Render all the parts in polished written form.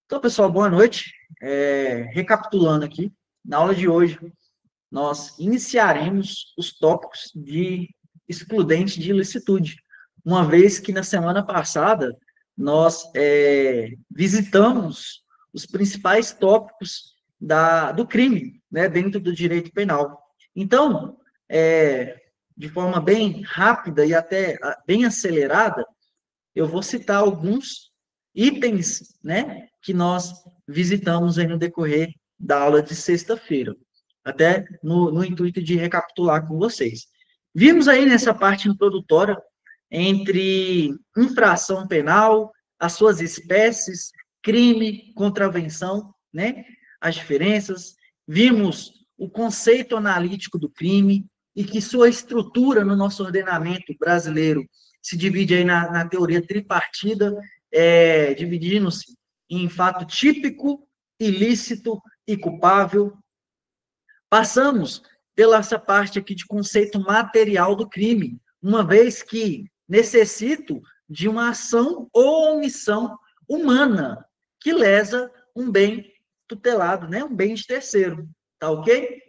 Então, pessoal, boa noite. Recapitulando aqui, na aula de hoje, nós iniciaremos os tópicos de excludente de ilicitude, uma vez que na semana passada nós visitamos os principais tópicos do crime, né, dentro do direito penal. Então, de forma bem rápida e até bem acelerada, eu vou citar alguns itens, né, que nós visitamos aí no decorrer da aula de sexta-feira, até no intuito de recapitular com vocês. Vimos aí nessa parte introdutória entre infração penal, as suas espécies, crime, contravenção, né, as diferenças. Vimos o conceito analítico do crime e que sua estrutura no nosso ordenamento brasileiro se divide aí na teoria tripartida, dividindo-se em fato típico, ilícito e culpável. Passamos pela essa parte aqui de conceito material do crime, uma vez que necessito de uma ação ou omissão humana que lesa um bem tutelado, né? Um bem de terceiro, tá ok?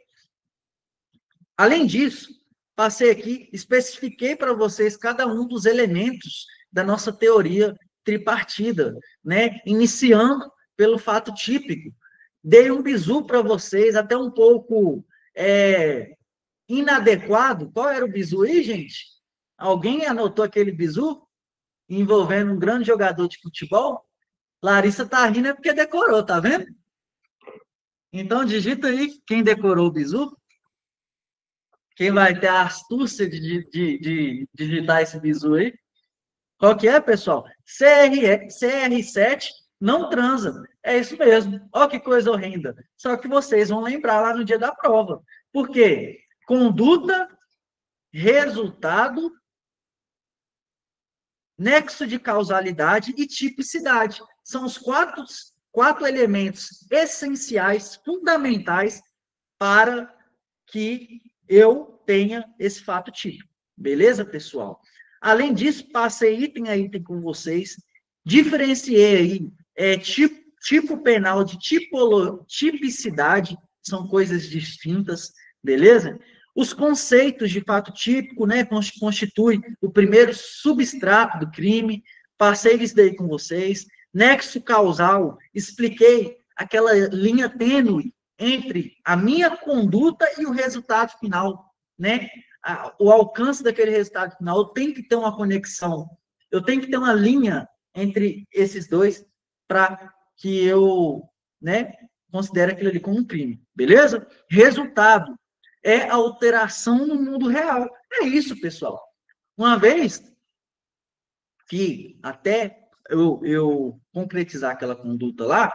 Além disso, passei aqui, especifiquei para vocês cada um dos elementos da nossa teoria tripartida, né? Iniciando pelo fato típico. Dei um bizu para vocês, até um pouco inadequado. Qual era o bizu aí, gente? Alguém anotou aquele bizu envolvendo um grande jogador de futebol? Larissa tá rindo é porque decorou, tá vendo? Então, digita aí quem decorou o bizu. Quem vai ter a astúcia de digitar esse bizu aí? Qual que é, pessoal? CR7 não transa. É isso mesmo. Olha que coisa horrenda. Só que vocês vão lembrar lá no dia da prova. Por quê? Conduta, resultado, nexo de causalidade e tipicidade. São os quatro elementos essenciais, fundamentais, para que eu tenha esse fato típico. Beleza, pessoal? Além disso, passei item a item com vocês, diferenciei aí tipo penal de tipicidade, são coisas distintas, beleza? Os conceitos de fato típico, né, constitui o primeiro substrato do crime, passei isso daí com vocês. Nexo causal, expliquei aquela linha tênue entre a minha conduta e o resultado final, né? O alcance daquele resultado final, eu tenho que ter uma conexão, eu tenho que ter uma linha entre esses dois para que eu, né, considere aquilo ali como um crime, beleza? Resultado é alteração no mundo real. É isso, pessoal. Uma vez que até eu concretizar aquela conduta lá,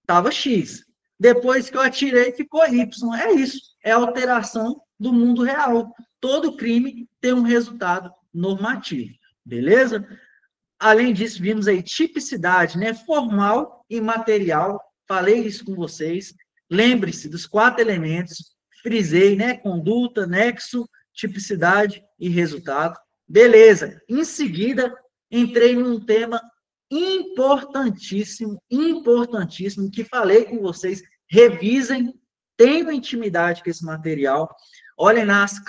estava X. Depois que eu atirei, ficou Y. É isso. É alteração do mundo real. Todo crime tem um resultado normativo. Beleza? Além disso, vimos aí tipicidade, né? Formal e material. Falei isso com vocês. Lembre-se dos quatro elementos. Frisei, né? Conduta, nexo, tipicidade e resultado. Beleza. Em seguida, entrei num tema importantíssimo, importantíssimo, que falei com vocês. Revisem, tenham intimidade com esse material. Olhem nas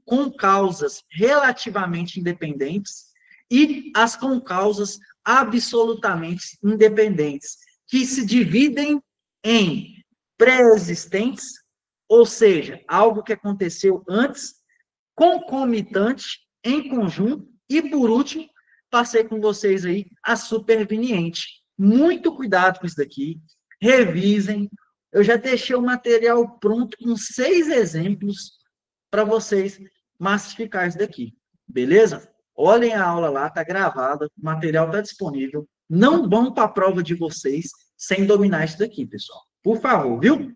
com causas relativamente independentes e as com causas absolutamente independentes, que se dividem em pré-existentes, ou seja, algo que aconteceu antes, concomitante, em conjunto, e por último, passei com vocês aí a superveniente. Muito cuidado com isso daqui, revisem. Eu já deixei o material pronto com 6 exemplos para vocês massificar isso daqui, beleza? Olhem a aula lá, tá gravada, o material tá disponível. Não vão para a prova de vocês sem dominar isso daqui, pessoal. Por favor, viu?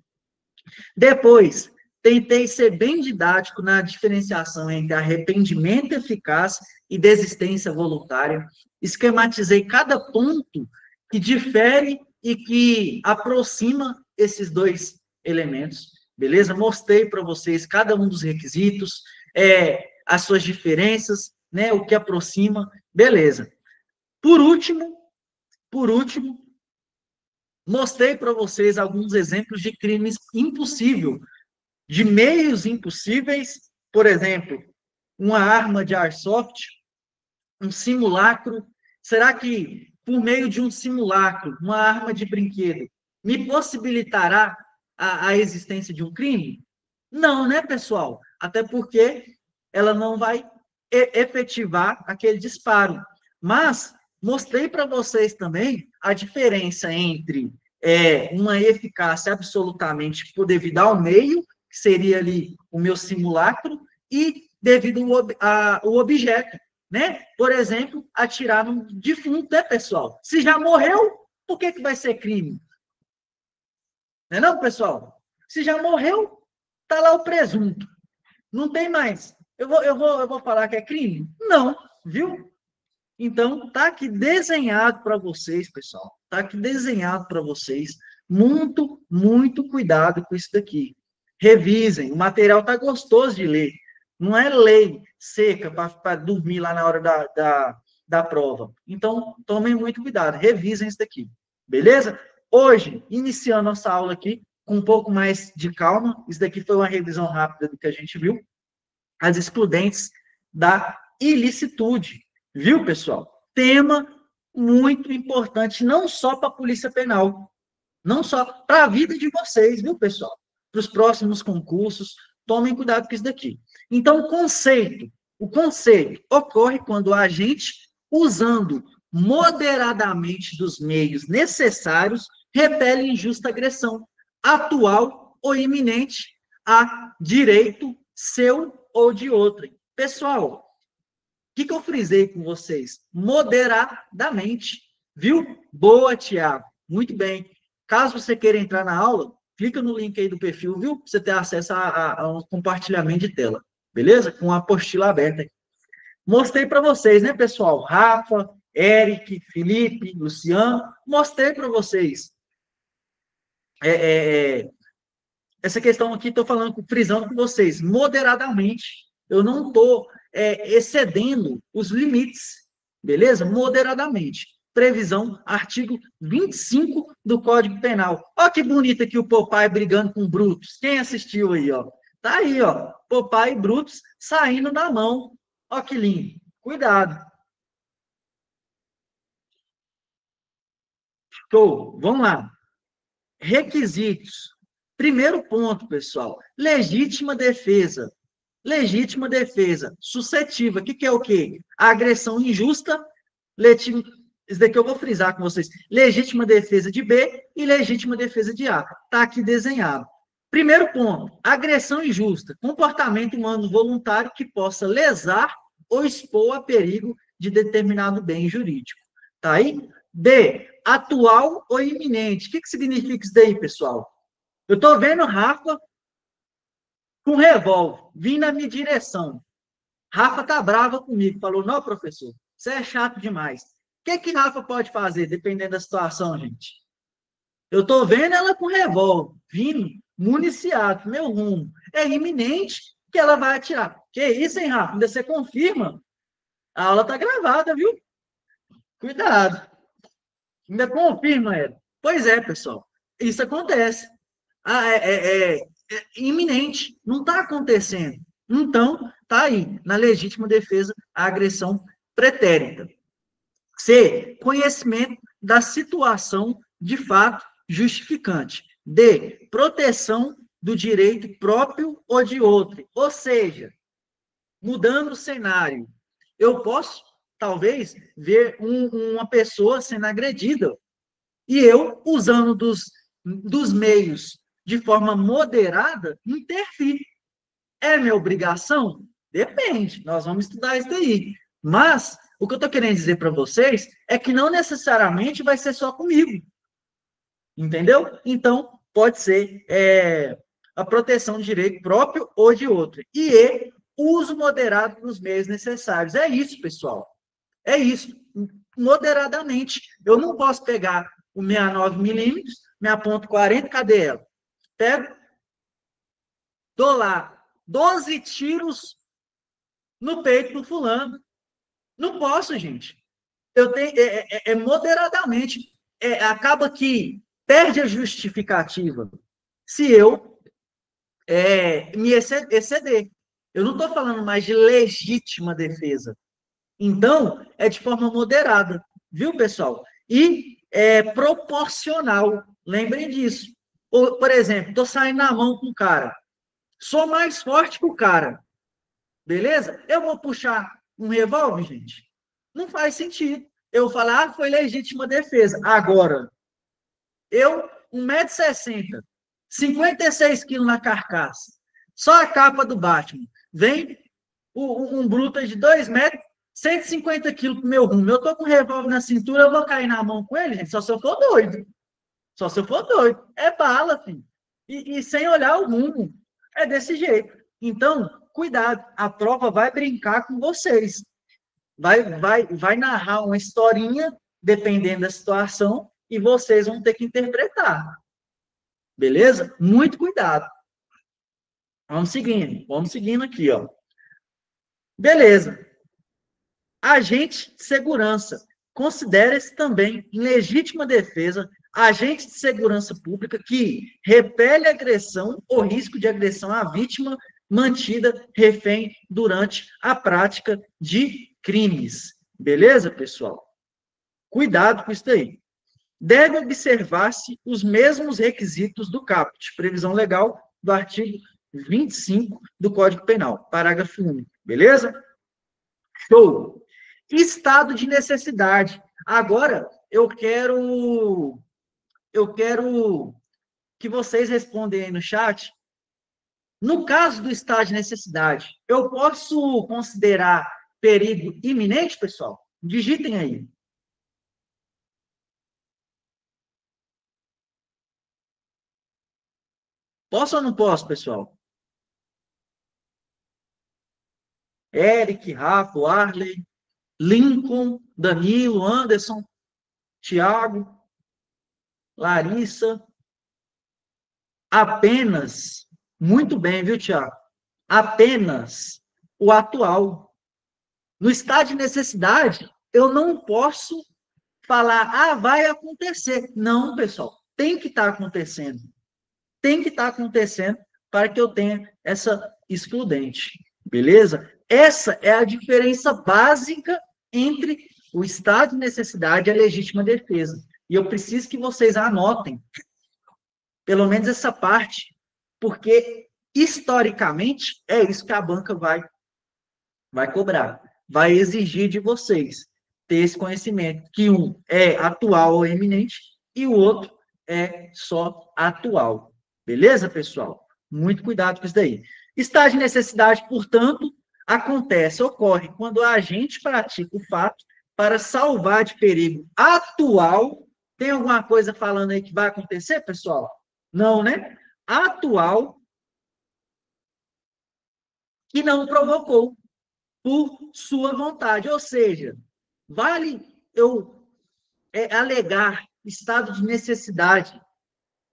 Depois, tentei ser bem didático na diferenciação entre arrependimento eficaz e desistência voluntária. Esquematizei cada ponto que difere e que aproxima esses dois elementos, beleza? Mostrei para vocês cada um dos requisitos, as suas diferenças, né? O que aproxima, beleza. Por último, Mostrei para vocês alguns exemplos de crimes impossíveis, de meios impossíveis, por exemplo, uma arma de airsoft, um simulacro. Será que, por meio de um simulacro, uma arma de brinquedo, me possibilitará a existência de um crime? Não, né, pessoal? Até porque ela não vai efetivar aquele disparo. Mas mostrei para vocês também a diferença entre uma eficácia absolutamente devido ao meio, que seria ali o meu simulacro, e devido ao objeto, né? Por exemplo, atirar no defunto, né, pessoal? Se já morreu, por que vai ser crime? Não é não, pessoal? Se já morreu, tá lá o presunto. Não tem mais. Eu vou falar que é crime? Não, viu? Então, tá aqui desenhado para vocês, pessoal. Tá aqui desenhado para vocês. Muito, muito cuidado com isso daqui. Revisem. O material tá gostoso de ler. Não é lei seca para dormir lá na hora da prova. Então, tomem muito cuidado. Revisem isso daqui. Beleza? Hoje, iniciando nossa aula aqui, com um pouco mais de calma. Isso daqui foi uma revisão rápida do que a gente viu. As excludentes da ilicitude. Viu, pessoal? Tema muito importante, não só para a Polícia Penal, não só para a vida de vocês, viu, pessoal? Para os próximos concursos, tomem cuidado com isso daqui. Então, o conceito ocorre quando o agente, usando moderadamente dos meios necessários, repele injusta agressão, atual ou iminente, a direito seu ou de outrem. Pessoal, o que eu frisei com vocês? Moderadamente. Viu? Boa, Tiago. Muito bem. Caso você queira entrar na aula, clica no link aí do perfil, viu? Para você ter acesso a um compartilhamento de tela. Beleza? Com a apostila aberta. Mostrei para vocês, né, pessoal? Rafa, Eric, Felipe, Luciano. Mostrei para vocês. Essa questão aqui, estou falando, frisando com vocês, moderadamente. Eu não estou excedendo os limites, beleza? Moderadamente. Previsão, artigo 25 do Código Penal. Olha que bonito aqui o Popeye brigando com o Brutus. Quem assistiu aí, ó? Tá aí, ó. Popeye e Brutus saindo na mão. Olha que lindo. Cuidado. Show. Vamos lá. Requisitos. Primeiro ponto, pessoal. Legítima defesa. Legítima defesa suscetível. O que é o quê? A agressão injusta. Isso daqui eu vou frisar com vocês. Legítima defesa de B e legítima defesa de A. Está aqui desenhado. Primeiro ponto. Agressão injusta. Comportamento humano voluntário que possa lesar ou expor a perigo de determinado bem jurídico. Tá aí? B. Atual ou iminente. O que significa isso daí, pessoal? Eu estou vendo Rafa com revólver, vindo na minha direção. Rafa tá brava comigo, falou, não, professor, você é chato demais. O que Rafa pode fazer, dependendo da situação, gente? Eu tô vendo ela com revólver, vindo, municiado, meu rumo. É iminente que ela vai atirar. Que isso, hein, Rafa? Ainda você confirma? A aula tá gravada, viu? Cuidado. Ainda confirma ela. Pois é, pessoal. Isso acontece. É iminente. Não está acontecendo. Então, está aí, na legítima defesa, a agressão pretérita. C. Conhecimento da situação de fato justificante. D. Proteção do direito próprio ou de outro. Ou seja, mudando o cenário, eu posso, talvez, ver uma pessoa sendo agredida e eu, usando dos meios de forma moderada, interfir. É minha obrigação? Depende, nós vamos estudar isso daí. Mas, o que eu estou querendo dizer para vocês é que não necessariamente vai ser só comigo. Entendeu? Então, pode ser a proteção de direito próprio ou de outro. E uso moderado dos meios necessários. É isso, pessoal. É isso. Moderadamente. Eu não posso pegar o 69mm, minha ponto 40, cadê ela? Pego, dou lá 12 tiros no peito do fulano. Não posso, gente. Eu tenho, moderadamente. Acaba que perde a justificativa se eu me exceder. Eu não estou falando mais de legítima defesa. Então, é de forma moderada, viu, pessoal? E é proporcional. Lembrem disso. Por exemplo, estou saindo na mão com o cara. Sou mais forte que o cara. Beleza? Eu vou puxar um revólver, gente? Não faz sentido. Eu falar, foi legítima defesa. Agora, eu, 1,60 m, 56 quilos na carcaça, só a capa do Batman. Vem um bruto de 2 metros, 150 quilos pro meu rumo. Eu tô com um revólver na cintura, eu vou cair na mão com ele, gente? Só se eu for doido. Só se eu for doido. É bala, filho. E sem olhar o rumo. É desse jeito. Então, cuidado. A prova vai brincar com vocês. Vai narrar uma historinha, dependendo da situação, e vocês vão ter que interpretar. Beleza? Muito cuidado. Vamos seguindo aqui, ó. Beleza. Agente de segurança. Considera-se também, em legítima defesa, agente de segurança pública que repele agressão ou risco de agressão à vítima mantida refém durante a prática de crimes. Beleza, pessoal? Cuidado com isso daí. Deve observar-se os mesmos requisitos do caput, previsão legal do artigo 25 do Código Penal, parágrafo único. Beleza? Show! Estado de necessidade. Agora, eu quero que vocês respondam aí no chat. No caso do estado de necessidade, eu posso considerar perigo iminente, pessoal? Digitem aí. Posso ou não posso, pessoal? Eric, Rafa, Arley, Lincoln, Danilo, Anderson, Tiago, Larissa. Apenas, muito bem, viu, Tiago? Apenas o atual. No estado de necessidade, eu não posso falar, vai acontecer. Não, pessoal, tem que estar acontecendo. Tem que estar acontecendo para que eu tenha essa excludente. Beleza? Essa é a diferença básica entre o estado de necessidade e a legítima defesa. E eu preciso que vocês anotem, pelo menos essa parte, porque, historicamente, é isso que a banca vai cobrar. Vai exigir de vocês ter esse conhecimento, que um é atual ou eminente e o outro é só atual. Beleza, pessoal? Muito cuidado com isso daí. Estado de necessidade, portanto, ocorre quando o agente pratica o fato para salvar de perigo atual. Tem alguma coisa falando aí que vai acontecer, pessoal? Não, né? Atual que não provocou por sua vontade. Ou seja, vale eu alegar estado de necessidade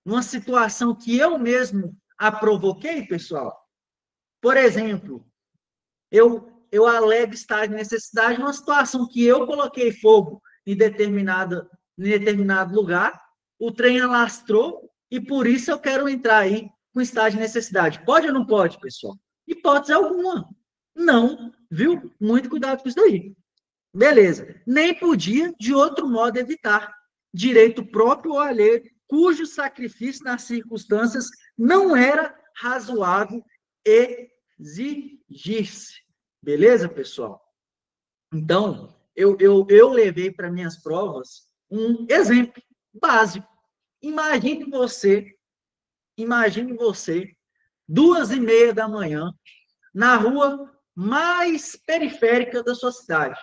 numa situação que eu mesmo a provoquei, pessoal? Por exemplo, eu alego estado de necessidade numa situação que eu coloquei fogo em determinado lugar, o trem alastrou e por isso eu quero entrar aí com estado de necessidade. Pode ou não pode, pessoal? Hipótese alguma. Não, viu? Muito cuidado com isso daí. Beleza. Nem podia, de outro modo, evitar. Direito próprio ou alheio, cujo sacrifício nas circunstâncias não era razoável exigir-se. Beleza, pessoal? Então, eu levei para minhas provas um exemplo básico. Imagine você, 2h30 da manhã, na rua mais periférica da sua cidade.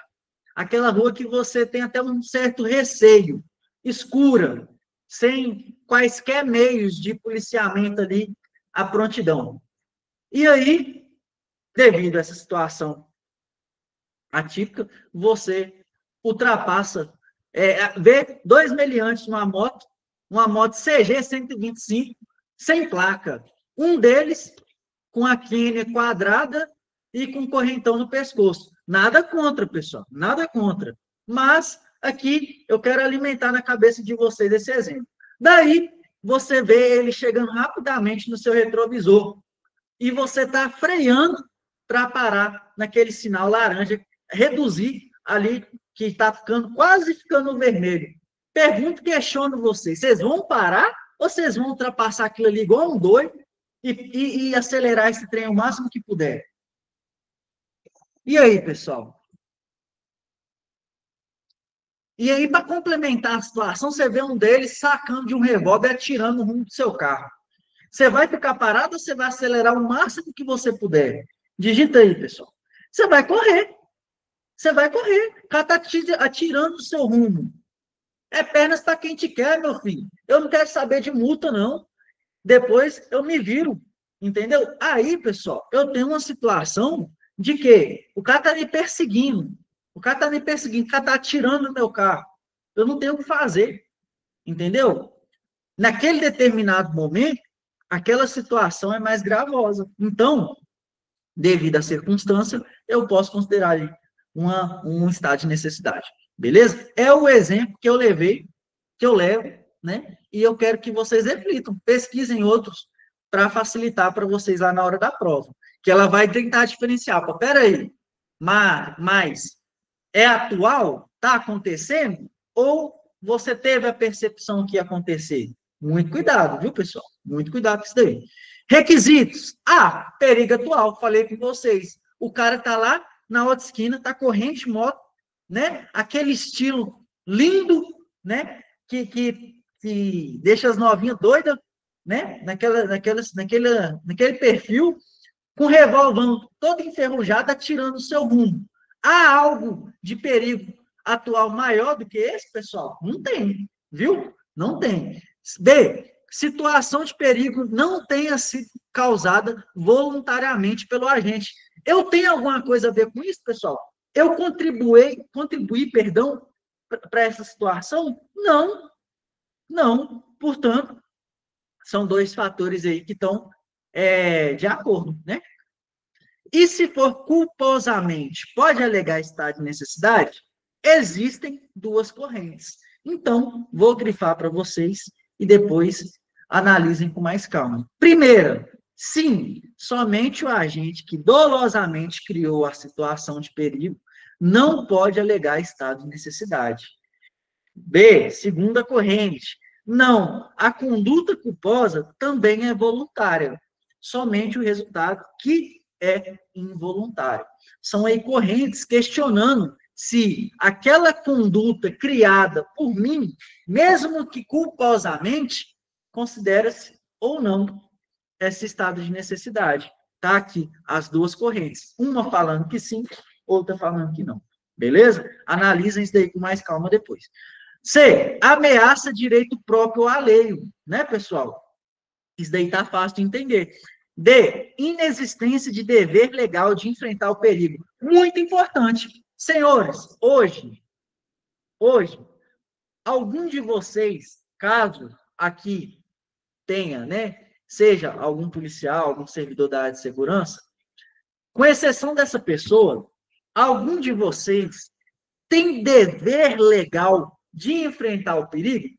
Aquela rua que você tem até um certo receio, escura, sem quaisquer meios de policiamento ali à prontidão. E aí, devido a essa situação atípica, você ultrapassa, vê dois meliantes numa moto, uma moto CG 125, sem placa. Um deles com a quina quadrada e com correntão no pescoço. Nada contra, pessoal, nada contra. Mas aqui eu quero alimentar na cabeça de vocês esse exemplo. Daí, você vê ele chegando rapidamente no seu retrovisor e você está freando para parar naquele sinal laranja, reduzir ali, que está ficando quase ficando vermelho. Pergunto, questiono vocês, vocês vão parar ou vocês vão ultrapassar aquilo ali igual um doido e acelerar esse trem o máximo que puder? E aí, pessoal? E aí, para complementar a situação, você vê um deles sacando de um revólver e atirando no rumo do seu carro. Você vai ficar parado ou você vai acelerar o máximo que você puder? Digita aí, pessoal. Você vai correr. Você vai correr. O cara está atirando no seu rumo. É pernas para quem te quer, meu filho. Eu não quero saber de multa, não. Depois eu me viro. Entendeu? Aí, pessoal, eu tenho uma situação de que o cara está me perseguindo. O cara está me perseguindo. O cara está atirando no meu carro. Eu não tenho o que fazer. Entendeu? Naquele determinado momento, aquela situação é mais gravosa. Então, devido à circunstância, eu posso considerar um estado de necessidade. Beleza? É o exemplo que eu levei, que eu levo, né? E eu quero que vocês reflitam, pesquisem outros para facilitar para vocês lá na hora da prova. Que ela vai tentar diferenciar. Pô, peraí, mas é atual? Está acontecendo? Ou você teve a percepção que ia acontecer? Muito cuidado, viu, pessoal? Muito cuidado com isso daí. Requisitos. Perigo atual. Falei com vocês. O cara tá lá na outra esquina, tá correndo de moto, né? Aquele estilo lindo, né? Que deixa as novinhas doidas, né? Naquele perfil, com o revólver todo enferrujado, atirando o seu rumo. Há algo de perigo atual maior do que esse, pessoal? Não tem, viu? Não tem. B, situação de perigo não tenha sido causada voluntariamente pelo agente. Eu tenho alguma coisa a ver com isso, pessoal? Eu contribuí, para essa situação? Não, não. Portanto, são dois fatores aí que estão de acordo, né? E se for culposamente, pode alegar estado de necessidade? Existem duas correntes. Então, vou grifar para vocês e depois analisem com mais calma. Primeira, sim, somente o agente que dolosamente criou a situação de perigo não pode alegar estado de necessidade. B, segunda corrente, não, a conduta culposa também é voluntária, somente o resultado que é involuntário. São aí correntes questionando se aquela conduta criada por mim, mesmo que culposamente, considera-se ou não esse estado de necessidade. Está aqui as duas correntes, uma falando que sim, outra falando que não. Beleza? Analisem isso daí com mais calma depois. C, ameaça direito próprio ou alheio, né, pessoal? Isso daí tá fácil de entender. D, inexistência de dever legal de enfrentar o perigo. Muito importante. Senhores, hoje, algum de vocês, caso aqui tenha, né, seja algum policial, algum servidor da área de segurança, com exceção dessa pessoa, algum de vocês tem dever legal de enfrentar o perigo?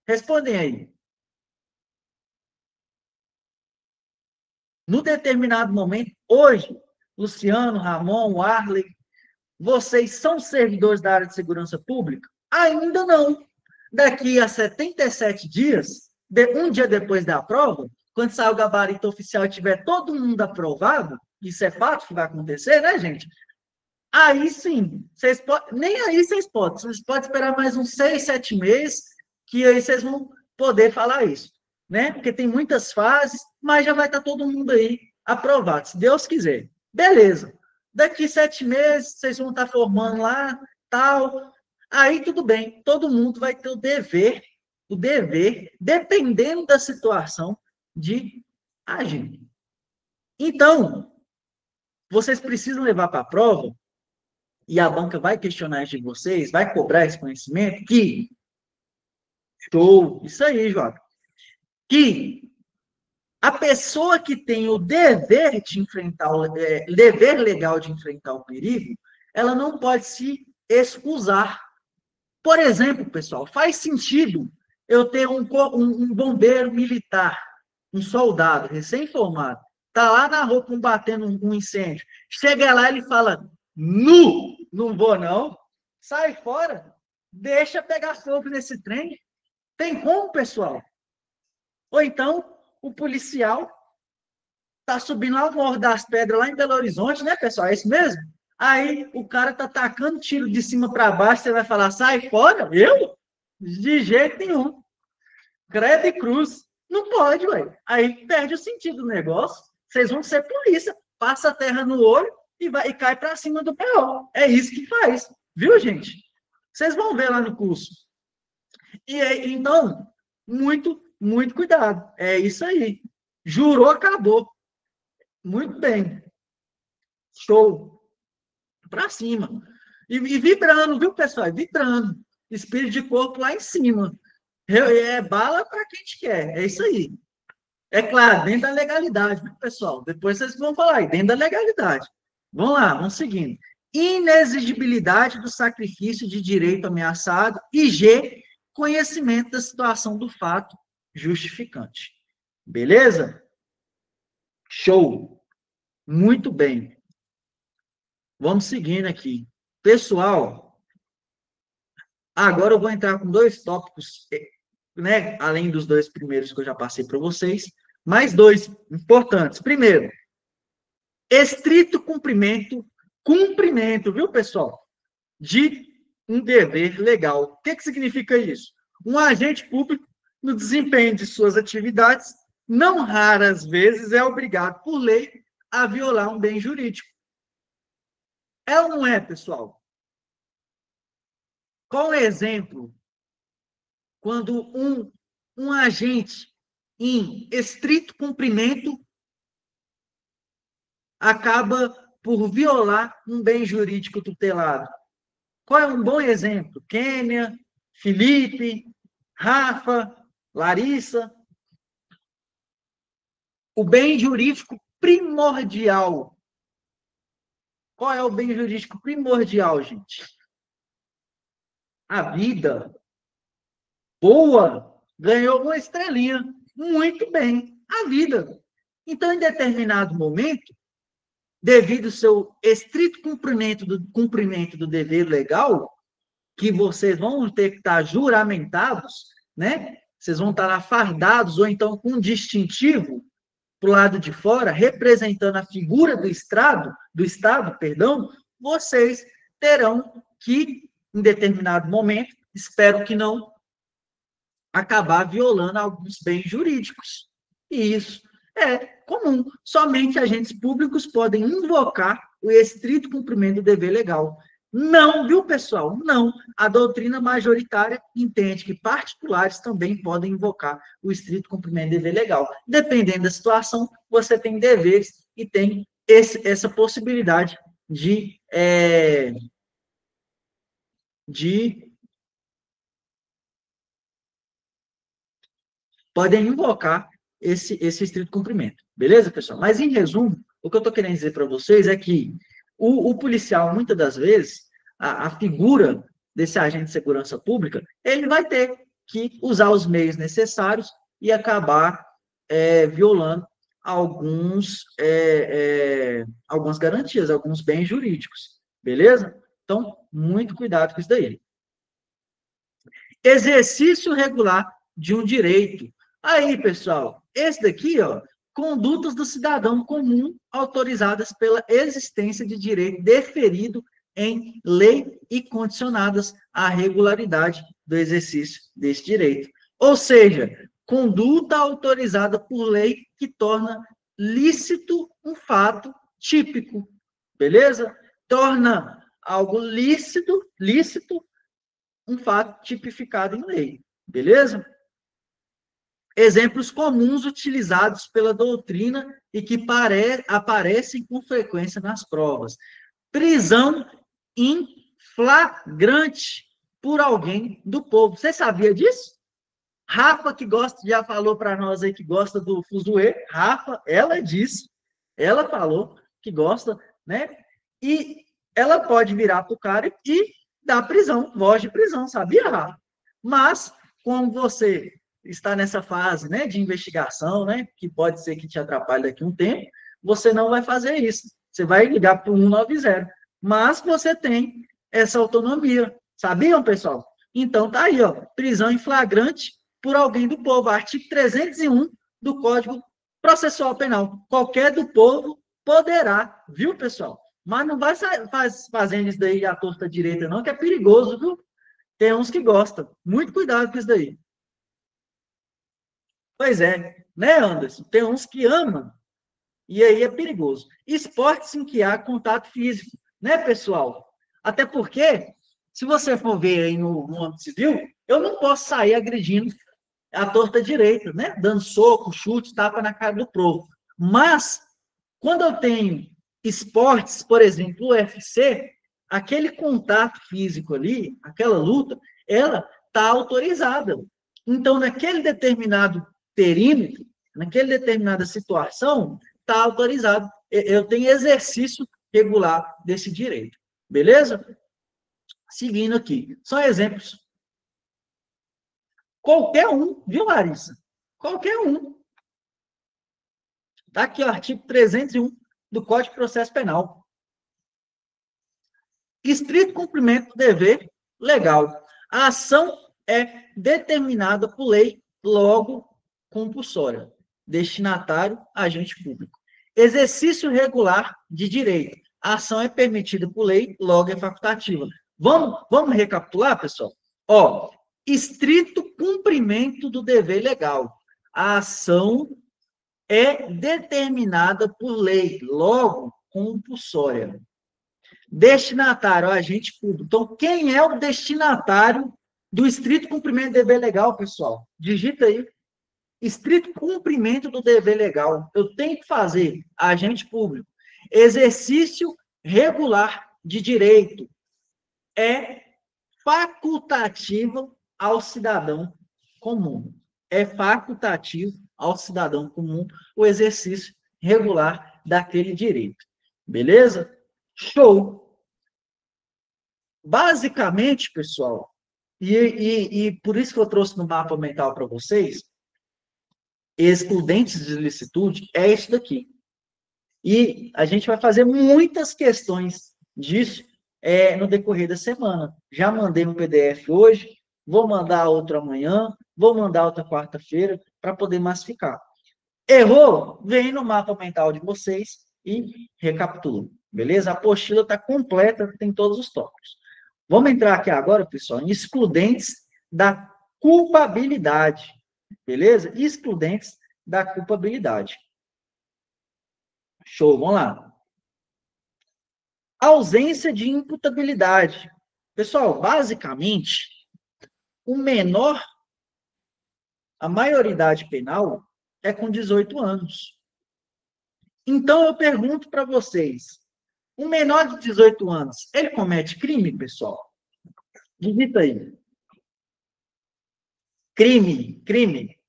Respondem aí. No determinado momento, hoje, Luciano, Ramon, Arley, vocês são servidores da área de segurança pública? Ainda não. Daqui a 77 dias, um dia depois da prova, quando sair o gabarito oficial e tiver todo mundo aprovado, isso é fato que vai acontecer, né, gente? Aí sim, nem aí vocês podem esperar mais uns 6, 7 meses, que aí vocês vão poder falar isso, né? Porque tem muitas fases, mas já vai estar todo mundo aí aprovado, se Deus quiser. Beleza. Daqui 7 meses, vocês vão estar formando lá, tal. Aí tudo bem, todo mundo vai ter o dever, dependendo da situação, de agir. Então, vocês precisam levar para a prova e a banca vai questionar isso de vocês, vai cobrar esse conhecimento, isso aí, Jota, que a pessoa que tem o dever de enfrentar, dever legal de enfrentar o perigo, ela não pode se excusar. Por exemplo, pessoal, faz sentido eu tenho um bombeiro militar, um soldado recém-formado, tá lá na rua combatendo um incêndio. Chega lá, ele fala, nu, não vou não, sai fora, deixa pegar fogo nesse trem. Tem como, pessoal? Ou então, o policial tá subindo lá o Morro das Pedras, lá em Belo Horizonte, né, pessoal? É isso mesmo? Aí o cara tá tacando tiro de cima para baixo, você vai falar, sai fora? Eu? De jeito nenhum. Credo e cruz. Não pode, ué. Aí perde o sentido do negócio. Vocês vão ser polícia. Passa a terra no olho e cai para cima do PO. É isso que faz. Viu, gente? Vocês vão ver lá no curso. Então, muito cuidado. É isso aí. Jurou, acabou. Muito bem. Show. Para cima. E vibrando, viu, pessoal? Vibrando. Espírito de corpo lá em cima. É bala para quem te quer. É isso aí. É claro, dentro da legalidade, viu, pessoal? Depois vocês vão falar aí, dentro da legalidade. Vamos lá, vamos seguindo. Inexigibilidade do sacrifício de direito ameaçado. E G, conhecimento da situação do fato justificante. Beleza? Show. Muito bem. Vamos seguindo aqui. Pessoal, agora eu vou entrar com dois tópicos, né? Além dos dois primeiros que eu já passei para vocês, mais dois importantes. Primeiro, estrito cumprimento, viu, pessoal? De um dever legal. O que significa isso? Um agente público, no desempenho de suas atividades, não raras vezes é obrigado por lei a violar um bem jurídico. É ou não é, pessoal? Qual é o exemplo quando um agente em estrito cumprimento acaba por violar um bem jurídico tutelado? Qual é um bom exemplo? Kênia, Felipe, Rafa, Larissa. O bem jurídico primordial. Qual é o bem jurídico primordial, gente? A vida. Boa. Ganhou uma estrelinha. Muito bem. A vida. Então, em determinado momento, devido ao seu estrito cumprimento do dever legal, que vocês vão ter que estar juramentados, né? Vocês vão estar lá fardados, ou então com um distintivo para o lado de fora, representando a figura do Estado, perdão, vocês terão que, em determinado momento, espero que não, acabar violando alguns bens jurídicos. E isso é comum. Somente agentes públicos podem invocar o estrito cumprimento do dever legal. Não, viu, pessoal? Não. A doutrina majoritária entende que particulares também podem invocar o estrito cumprimento do dever legal. Dependendo da situação, você tem deveres e tem essa possibilidade de podem invocar esse estrito cumprimento. Beleza, pessoal? Mas, em resumo, o que eu estou querendo dizer para vocês é que o policial, muitas das vezes, a figura desse agente de segurança pública, ele vai ter que usar os meios necessários e acabar violando algumas garantias, alguns bens jurídicos. Beleza? Então, muito cuidado com isso daí. Exercício regular de um direito. Aí, pessoal, esse daqui, ó, condutas do cidadão comum autorizadas pela existência de direito deferido em lei e condicionadas à regularidade do exercício desse direito. Ou seja, conduta autorizada por lei que torna lícito um fato típico, beleza? Torna algo lícito um fato tipificado em lei, beleza? Exemplos comuns utilizados pela doutrina e que aparecem com frequência nas provas. Prisão em flagrante por alguém do povo. Você sabia disso? Rafa, que gosta, já falou para nós aí que gosta do fuzuê. Rafa, ela disse, ela falou que gosta, né? E ela pode virar para o cara e dar prisão, voz de prisão, sabia, Rafa? Mas como você está nessa fase, né, de investigação, né, que pode ser que te atrapalhe daqui a um tempo, você não vai fazer isso. Você vai ligar para o 190. Mas você tem essa autonomia. Sabiam, pessoal? Então, tá aí, ó, prisão em flagrante por alguém do povo. Artigo 301 do Código Processual Penal. Qualquer do povo poderá, viu, pessoal? Mas não vai fazendo isso daí à torta direita, não, que é perigoso, viu? Tem uns que gostam. Muito cuidado com isso daí. Pois é, né, Anderson? Tem uns que amam, e aí é perigoso. Esportes em que há contato físico, né, pessoal? Até porque, se você for ver aí no âmbito civil, eu não posso sair agredindo a torta direita, né? Dando soco, chute, tapa na cara do povo. Mas, quando eu tenho esportes, por exemplo, o UFC, aquele contato físico ali, aquela luta, ela está autorizada. Então, naquele determinado perímetro, naquela determinada situação, está autorizado. Eu tenho exercício regular desse direito. Beleza? Seguindo aqui. São exemplos. Qualquer um, viu, Larissa? Qualquer um. Está aqui o artigo 301 do Código de Processo Penal. Estrito cumprimento do dever legal. A ação é determinada por lei, logo compulsória. Destinatário, agente público. Exercício regular de direito. A ação é permitida por lei, logo é facultativa. Vamos recapitular, pessoal? Ó, estrito cumprimento do dever legal. A ação é determinada por lei, logo compulsória. Destinatário, agente público. Então, quem é o destinatário do estrito cumprimento do dever legal, pessoal? Digita aí. Estrito cumprimento do dever legal. Eu tenho que fazer, agente público. Exercício regular de direito. É facultativo ao cidadão comum. É facultativo ao cidadão comum o exercício regular daquele direito. Beleza? Show! Basicamente, pessoal, e por isso que eu trouxe no mapa mental para vocês, excludentes de licitude é isso daqui. E a gente vai fazer muitas questões disso no decorrer da semana. Já mandei um PDF hoje, vou mandar outro amanhã, vou mandar outra quarta-feira, para poder massificar. Errou? Vem no mapa mental de vocês e recapitula. Beleza? A apostila está completa, tem todos os tópicos. Vamos entrar aqui agora, pessoal, em excludentes da culpabilidade. Beleza? Excludentes da culpabilidade. Show, vamos lá. Ausência de imputabilidade. Pessoal, basicamente, a maioridade penal é com 18 anos. Então, eu pergunto para vocês, um menor de 18 anos, ele comete crime, pessoal? Digita aí. Crime, crime.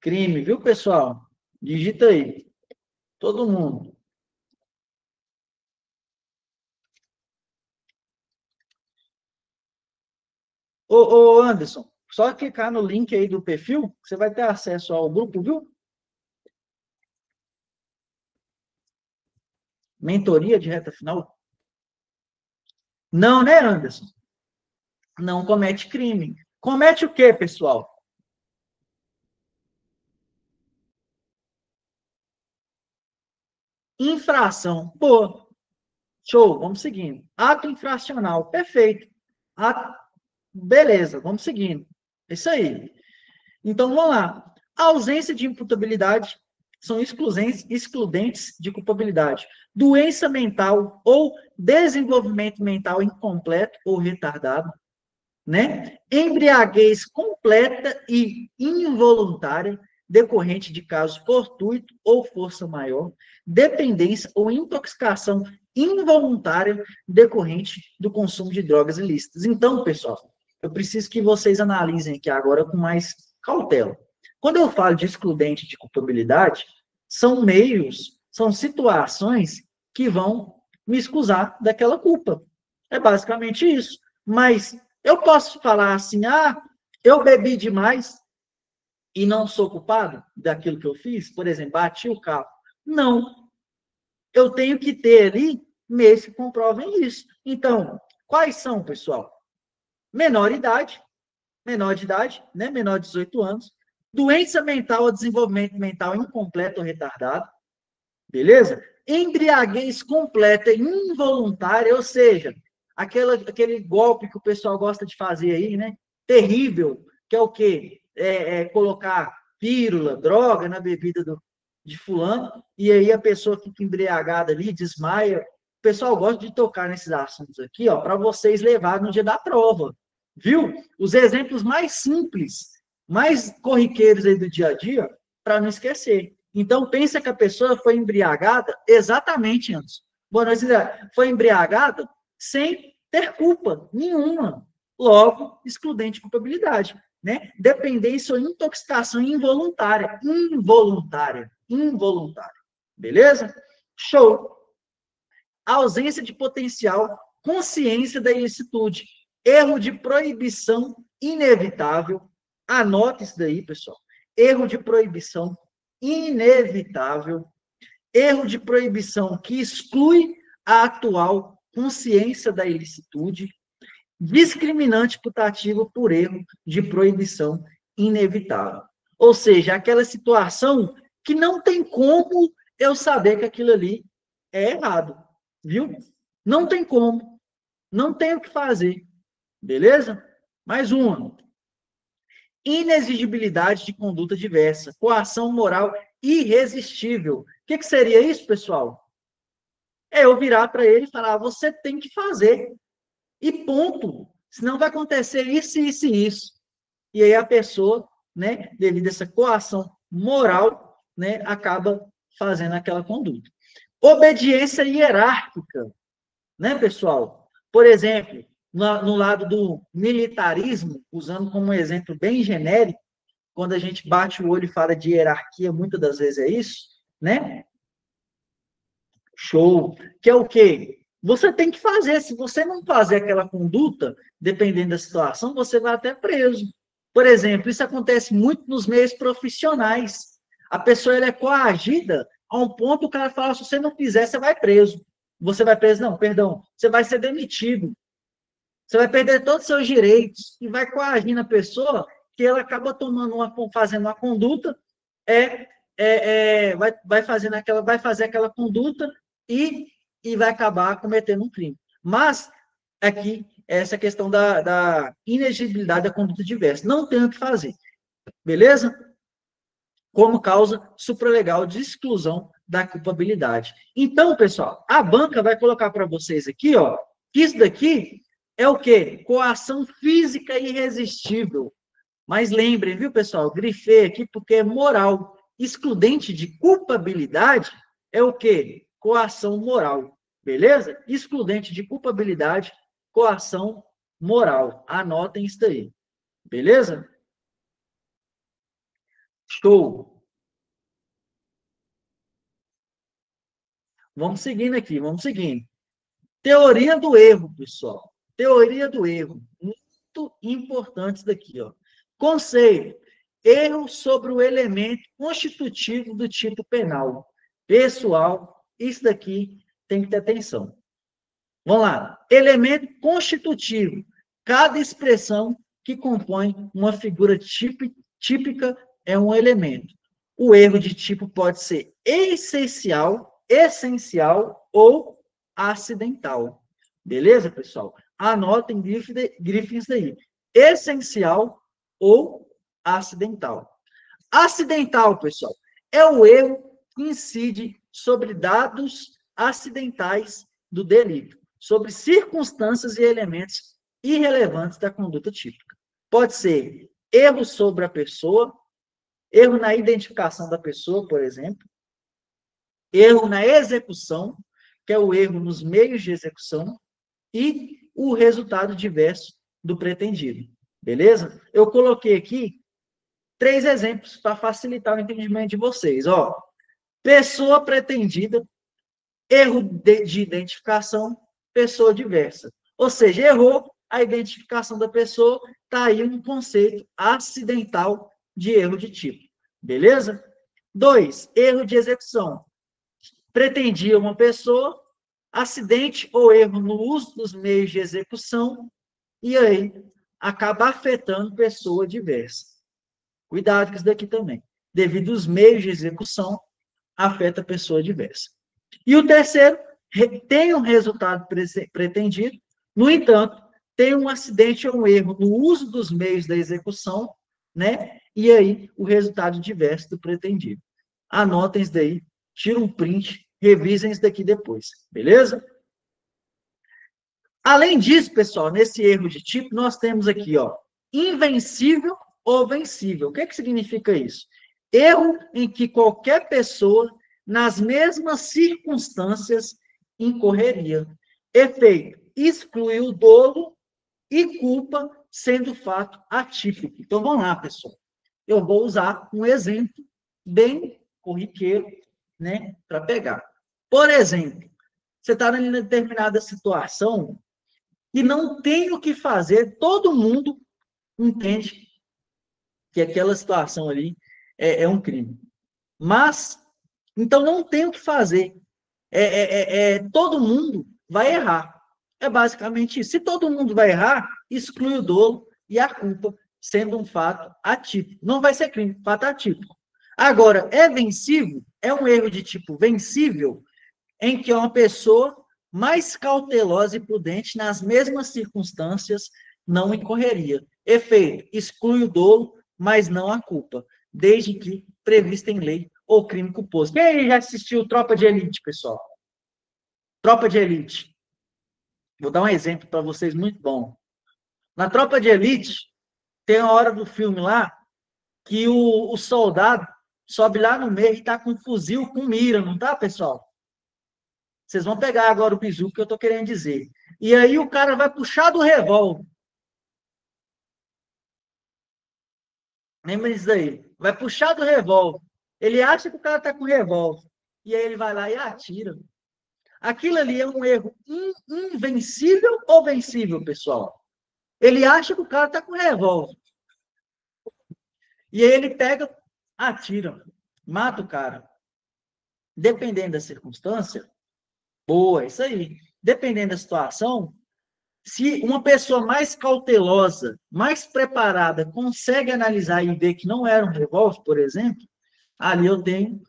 Crime, viu, pessoal? Digita aí. Todo mundo. Ô, Anderson, só clicar no link aí do perfil, você vai ter acesso ao grupo, viu? Mentoria de reta final. Não, né, Anderson? Não comete crime. Comete o quê, pessoal? Infração. Boa. Show, vamos seguindo. Ato infracional. Perfeito. Ato... Beleza, vamos seguindo. Isso aí. Então, vamos lá. A ausência de imputabilidade são excludentes de culpabilidade. Doença mental ou desenvolvimento mental incompleto ou retardado, né? Embriaguez completa e involuntária, decorrente de caso fortuito ou força maior, dependência ou intoxicação involuntária decorrente do consumo de drogas ilícitas. Então, pessoal, eu preciso que vocês analisem aqui agora com mais cautela. Quando eu falo de excludente de culpabilidade, são meios, são situações que vão me excusar daquela culpa. É basicamente isso. Mas eu posso falar assim, eu bebi demais e não sou culpado daquilo que eu fiz? Por exemplo, bati o carro. Não. Eu tenho que ter ali meios que comprovem isso. Então, quais são, pessoal? Menor de idade, né? Menor de 18 anos, doença mental ou desenvolvimento mental incompleto ou retardado, beleza? Embriaguez completa e involuntária, ou seja, aquele golpe que o pessoal gosta de fazer aí, né? Terrível, que é o quê? Colocar pílula, droga na bebida de fulano, e aí a pessoa fica embriagada ali, desmaia. O pessoal gosta de tocar nesses assuntos aqui, ó, para vocês levarem no dia da prova, viu? Os exemplos mais simples, mais corriqueiros aí do dia a dia, para não esquecer. Então, pensa que a pessoa foi embriagada exatamente antes. Boa noite, foi embriagada sem ter culpa nenhuma. Logo, excludente de culpabilidade, né? Dependência ou intoxicação involuntária. Involuntária. Beleza? Show. Ausência de potencial, consciência da ilicitude. Erro de proibição inevitável. Anote isso daí, pessoal. Erro de proibição inevitável, erro de proibição que exclui a atual consciência da ilicitude, discriminante putativo por erro de proibição inevitável. Ou seja, aquela situação que não tem como eu saber que aquilo ali é errado, viu? Não tem como, não tem o que fazer, beleza? Mais uma. Inexigibilidade de conduta diversa, coação moral irresistível. O que seria isso, pessoal? É eu virar para ele e falar, você tem que fazer. E ponto. Senão vai acontecer isso, isso e isso. E aí a pessoa, né, devido a essa coação moral, né, acaba fazendo aquela conduta. Obediência hierárquica, né, pessoal? Por exemplo, no lado do militarismo, usando como um exemplo bem genérico, quando a gente bate o olho e fala de hierarquia, muitas das vezes é isso, né? Show. Que é o quê? Você tem que fazer. Se você não fazer aquela conduta, dependendo da situação, você vai até preso. Por exemplo, isso acontece muito nos meios profissionais. A pessoa ela é coagida a um ponto, o cara fala, se você não fizer, você vai preso. Você vai preso? Não, perdão. Você vai ser demitido. Você vai perder todos os seus direitos e vai coagir a pessoa que ela acaba fazendo uma conduta, vai fazer aquela conduta e vai acabar cometendo um crime. Mas, aqui, essa questão da inexigibilidade da conduta diversa. Não tem o que fazer. Beleza? Como causa supralegal de exclusão da culpabilidade. Então, pessoal, a banca vai colocar para vocês aqui, ó, que isso daqui é o quê? Coação física irresistível. Mas lembrem, viu, pessoal? Grifei aqui porque é moral. Excludente de culpabilidade é o quê? Coação moral. Beleza? Excludente de culpabilidade, coação moral. Anotem isso aí. Beleza? Show. Vamos seguindo aqui, vamos seguindo. Teoria do erro, pessoal. Teoria do erro. Muito importante isso daqui, ó. Conceito. Erro sobre o elemento constitutivo do tipo penal. Pessoal, isso daqui tem que ter atenção. Vamos lá. Elemento constitutivo. Cada expressão que compõe uma figura típica é um elemento. O erro de tipo pode ser essencial ou acidental. Beleza, pessoal? Anotem, grifem isso daí. Essencial ou acidental. Acidental, pessoal, é o erro que incide sobre dados acidentais do delito, sobre circunstâncias e elementos irrelevantes da conduta típica. Pode ser erro sobre a pessoa, erro na identificação da pessoa, por exemplo, erro na execução, que é o erro nos meios de execução, e o resultado diverso do pretendido. Beleza? Eu coloquei aqui 3 exemplos para facilitar o entendimento de vocês. Ó, Pessoa pretendida, erro de identificação, pessoa diversa. Ou seja, errou a identificação da pessoa, está aí um conceito acidental de erro de tipo. Beleza? 2, erro de execução. Pretendia uma pessoa, acidente ou erro no uso dos meios de execução, e aí acaba afetando pessoa diversa. Cuidado com isso daqui também. Devido aos meios de execução, afeta a pessoa diversa. E o terceiro, tem um resultado pretendido, no entanto, tem um acidente ou um erro no uso dos meios da execução, né? E aí, o resultado diverso do pretendido. Anotem isso daí, tira um print, revisem isso daqui depois, beleza? Além disso, pessoal, nesse erro de tipo, nós temos aqui, ó, invencível ou vencível. O que significa isso? Erro em que qualquer pessoa, nas mesmas circunstâncias, incorreria. Efeito: exclui o dolo e culpa, sendo fato atípico. Então, vamos lá, pessoal. Eu vou usar um exemplo bem corriqueiro, né, para pegar. Por exemplo, você está em determinada situação e não tem o que fazer, todo mundo entende que aquela situação ali um crime. Mas, então não tem o que fazer. Todo mundo vai errar. É basicamente isso. Se todo mundo vai errar, exclui o dolo e a culpa, sendo um fato atípico. Não vai ser crime, fato atípico. Agora, é vencível? É um erro de tipo vencível, em que uma pessoa mais cautelosa e prudente, nas mesmas circunstâncias, não incorreria. Efeito: exclui o dolo, mas não a culpa, desde que prevista em lei ou crime culposo. Quem aí já assistiu Tropa de Elite, pessoal? Tropa de Elite. Vou dar um exemplo para vocês muito bom. Na Tropa de Elite, tem a hora do filme lá que o soldado sobe lá no meio e está com um fuzil com mira, não tá, pessoal? Vocês vão pegar agora o bizu que eu estou querendo dizer. E aí o cara vai puxar do revólver. Lembra disso aí? Vai puxar do revólver. Ele acha que o cara está com revólver. E aí ele vai lá e atira. Aquilo ali é um erro invencível ou vencível, pessoal? Ele acha que o cara está com revólver. E aí ele pega, atira, mata o cara. Dependendo da circunstância, boa, isso aí. Dependendo da situação, se uma pessoa mais cautelosa, mais preparada, consegue analisar e ver que não era um revólver, por exemplo, ali eu tenho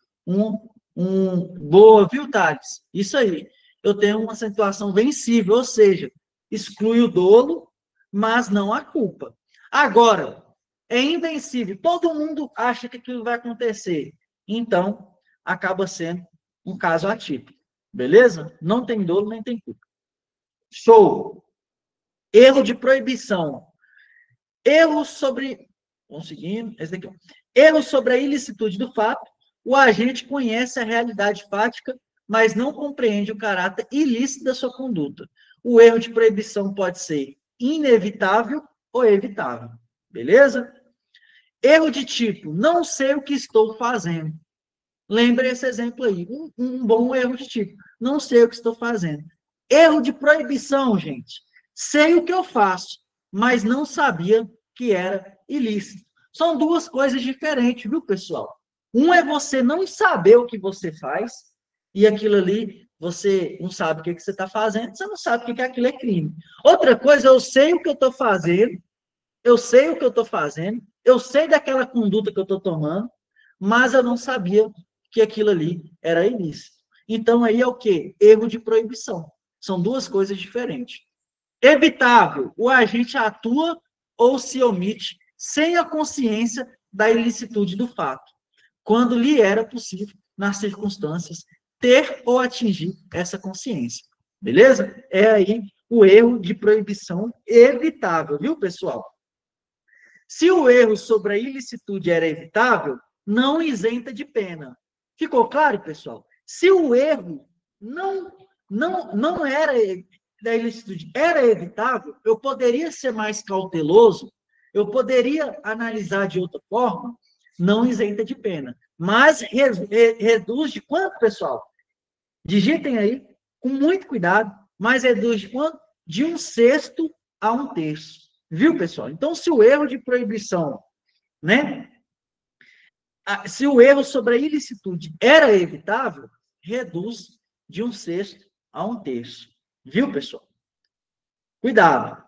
boa, viu, Thales? Isso aí. Eu tenho uma situação vencível, ou seja, exclui o dolo, mas não a culpa. Agora, é invencível. Todo mundo acha que aquilo vai acontecer. Então, acaba sendo um caso atípico. Beleza? Não tem dolo, nem tem culpa. Show! Erro de proibição. Erro sobre... Vamos seguindo. Esse daqui. Erro sobre a ilicitude do fato. O agente conhece a realidade fática, mas não compreende o caráter ilícito da sua conduta. O erro de proibição pode ser inevitável ou evitável. Beleza? Erro de tipo, não sei o que estou fazendo. Lembre esse exemplo aí. Um bom erro de tipo, não sei o que estou fazendo. Erro de proibição, gente. Sei o que eu faço, mas não sabia que era ilícito. São duas coisas diferentes, viu, pessoal? Um é você não saber o que você faz, e aquilo ali, você não sabe o que você está fazendo, você não sabe o que aquilo é crime. Outra coisa, eu sei o que eu estou fazendo, eu sei o que eu estou fazendo, eu sei daquela conduta que eu estou tomando, mas eu não sabia que aquilo ali era ilícito. Então, aí é o quê? Erro de proibição. São duas coisas diferentes. Evitável, o agente atua ou se omite sem a consciência da ilicitude do fato, quando lhe era possível, nas circunstâncias, ter ou atingir essa consciência. Beleza? É aí o erro de proibição evitável, viu, pessoal? Se o erro sobre a ilicitude era evitável, não isenta de pena. Ficou claro, pessoal? Se o erro não era da ilicitude, era evitável, eu poderia ser mais cauteloso, eu poderia analisar de outra forma, não isenta de pena. Mas reduz de quanto, pessoal? Digitem aí, com muito cuidado, mas reduz de quanto? De 1/6 a 1/3. Viu, pessoal? Então, se o erro de proibição, né? Se o erro sobre a ilicitude era evitável, reduz de 1/6 a 1/3. Viu, pessoal? Cuidado.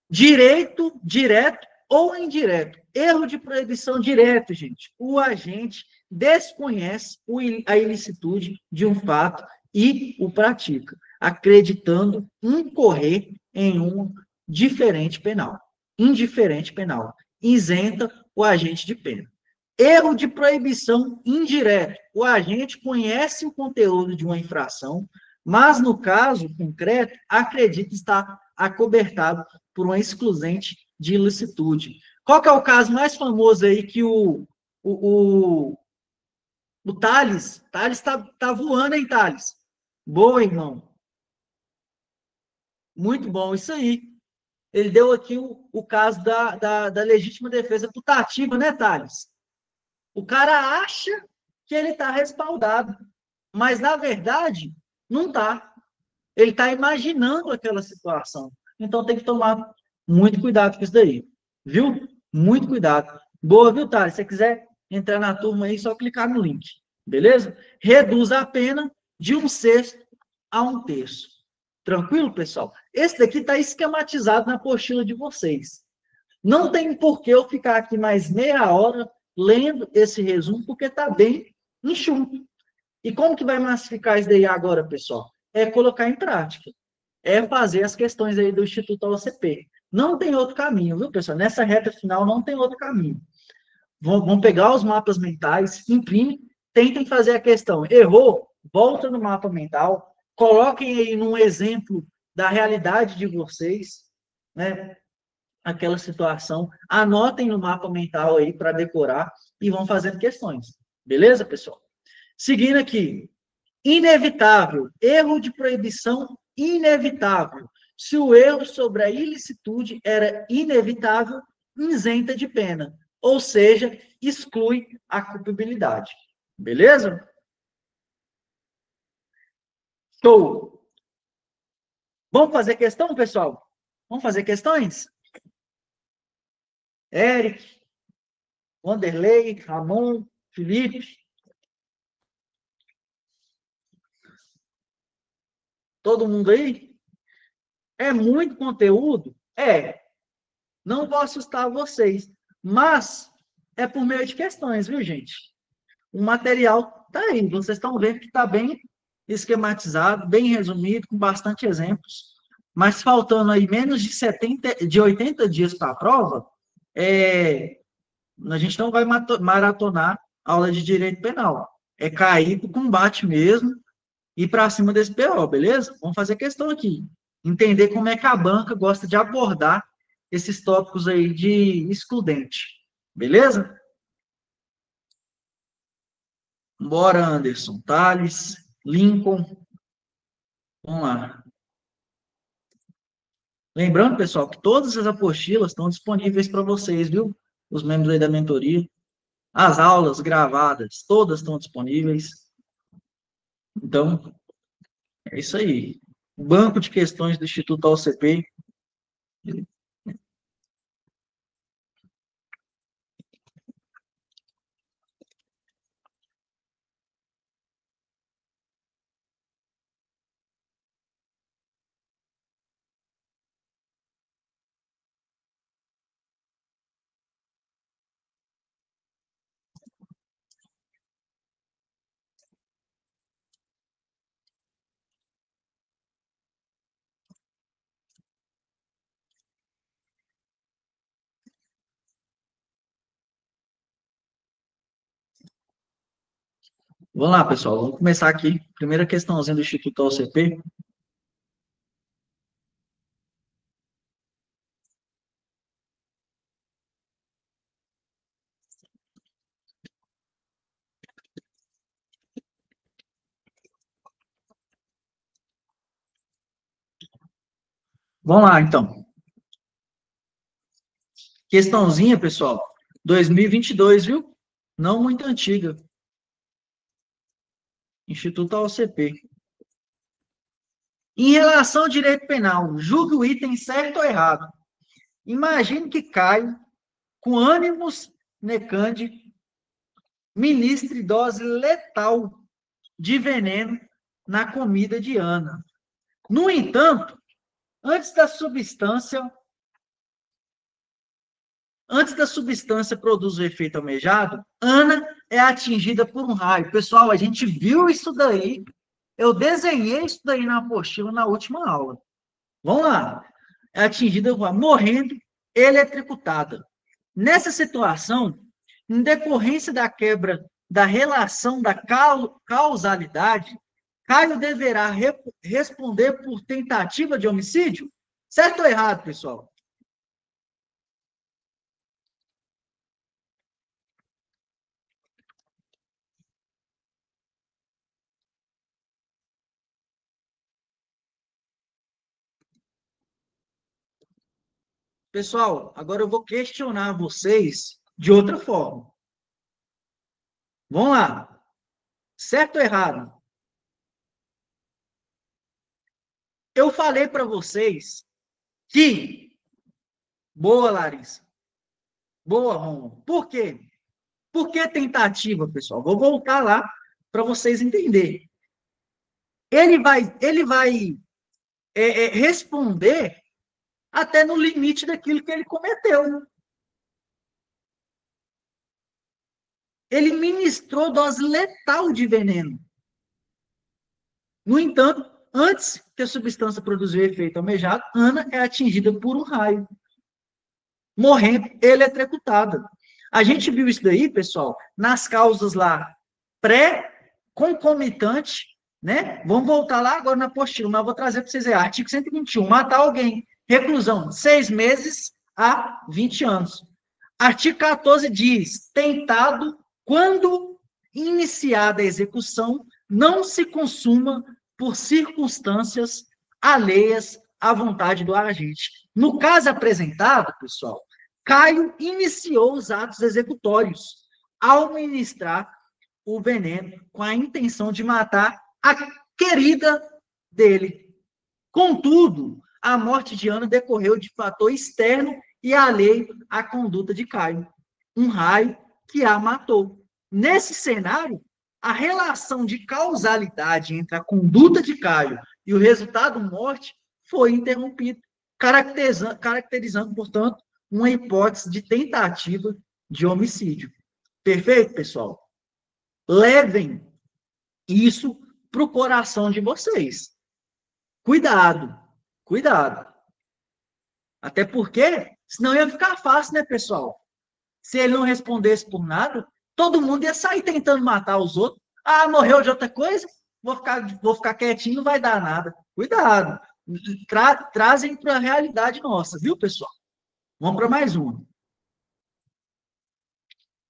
Direito, direto ou indireto. Erro de proibição direto, gente. O agente desconhece a ilicitude de um fato e o pratica, acreditando incorrer em um diferente penal. Indiferente penal. Isenta o agente de pena. Erro de proibição indireto. O agente conhece o conteúdo de uma infração, mas no caso concreto, acredita estar acobertado por uma excludente de ilicitude. Qual que é o caso mais famoso aí que o Thales tá voando, hein, Thales? Boa, irmão. Muito bom, isso aí. Ele deu aqui o caso da legítima defesa putativa, né, Thales? O cara acha que ele está respaldado, mas, na verdade, não está. Ele está imaginando aquela situação. Então, tem que tomar muito cuidado com isso daí. Viu? Muito cuidado. Boa, viu, Thales? Se você quiser entrar na turma aí, só clicar no link. Beleza? Reduz a pena de 1/6 a 1/3. Tranquilo, pessoal? Esse daqui está esquematizado na apostila de vocês. Não tem por que eu ficar aqui mais meia hora lendo esse resumo, porque está bem enxuto. E como que vai massificar isso daí agora, pessoal? É colocar em prática. É fazer as questões aí do Instituto OCP. Não tem outro caminho, viu, pessoal? Nessa reta final não tem outro caminho. Vão pegar os mapas mentais, imprime, tentem fazer a questão. Errou? Volta no mapa mental, coloquem aí num exemplo da realidade de vocês, né? Aquela situação, anotem no mapa mental aí para decorar e vão fazendo questões. Beleza, pessoal? Seguindo aqui, inevitável, erro de proibição inevitável. Se o erro sobre a ilicitude era inevitável, isenta de pena, ou seja, exclui a culpabilidade. Beleza? Show! Vamos fazer questão, pessoal? Vamos fazer questões? Eric, Wanderlei, Ramon, Felipe. Todo mundo aí? É muito conteúdo? É. Não vou assustar vocês, mas é por meio de questões, viu, gente? O material está aí. Vocês estão vendo que está bem esquematizado, bem resumido, com bastante exemplos. Mas faltando aí menos de 80 dias para a prova, a gente não vai maratonar aula de direito penal. É cair para o combate mesmo e para cima desse PO, beleza? Vamos fazer questão aqui. Entender como é que a banca gosta de abordar esses tópicos aí de excludente. Beleza? Bora, Anderson. Thales, Lincoln. Vamos lá. Lembrando, pessoal, que todas as apostilas estão disponíveis para vocês, viu? Os membros aí da mentoria. As aulas gravadas, todas estão disponíveis. Então, é isso aí. O banco de questões do Instituto OCP. Vamos lá, pessoal. Vamos começar aqui. Primeira questãozinha do Instituto OCP. Vamos lá, então. Questãozinha, pessoal, 2022, viu? Não muito antiga. Instituto AOCP. Em relação ao direito penal, julgue o item certo ou errado. Imagine que Caio, com ânimos necande, ministre dose letal de veneno na comida de Ana. No entanto, antes da substância produzir o efeito almejado, Ana é atingida por um raio. Pessoal, a gente viu isso daí. Eu desenhei isso daí na apostila na última aula. Vamos lá. É atingida, morrendo, eletrocutada. Nessa situação, em decorrência da quebra da relação da causalidade, Caio deverá responder por tentativa de homicídio? Certo ou errado, pessoal? Pessoal, agora eu vou questionar vocês de outra forma. Vamos lá. Certo ou errado? Eu falei para vocês que... Boa, Larissa. Boa, Romulo. Por quê? Por que tentativa, pessoal? Vou voltar lá para vocês entenderem. Ele vai responder até no limite daquilo que ele cometeu. Ele ministrou dose letal de veneno. No entanto, antes que a substância produzir o efeito almejado, Ana é atingida por um raio, morrendo eletrocutada. A gente viu isso daí, pessoal, nas causas lá pré-concomitante, né? Vamos voltar lá agora na apostila, mas eu vou trazer para vocês aí. Artigo 121, matar alguém, reclusão, 6 meses a 20 anos. Artigo 14 diz, tentado, quando iniciada a execução, não se consuma por circunstâncias alheias à vontade do agente. No caso apresentado, pessoal, Caio iniciou os atos executórios ao ministrar o veneno com a intenção de matar a querida dele. Contudo, a morte de Ana decorreu de fator externo e alheio à conduta de Caio. Um raio que a matou. Nesse cenário, a relação de causalidade entre a conduta de Caio e o resultado morte foi interrompida, caracterizando, portanto, uma hipótese de tentativa de homicídio. Perfeito, pessoal? Levem isso para o coração de vocês. Cuidado, cuidado. Até porque, senão ia ficar fácil, né, pessoal? Se ele não respondesse por nada, todo mundo ia sair tentando matar os outros. Ah, morreu de outra coisa? Vou ficar quietinho, não vai dar nada. Cuidado. Trazem para a realidade nossa, viu, pessoal? Vamos para mais uma.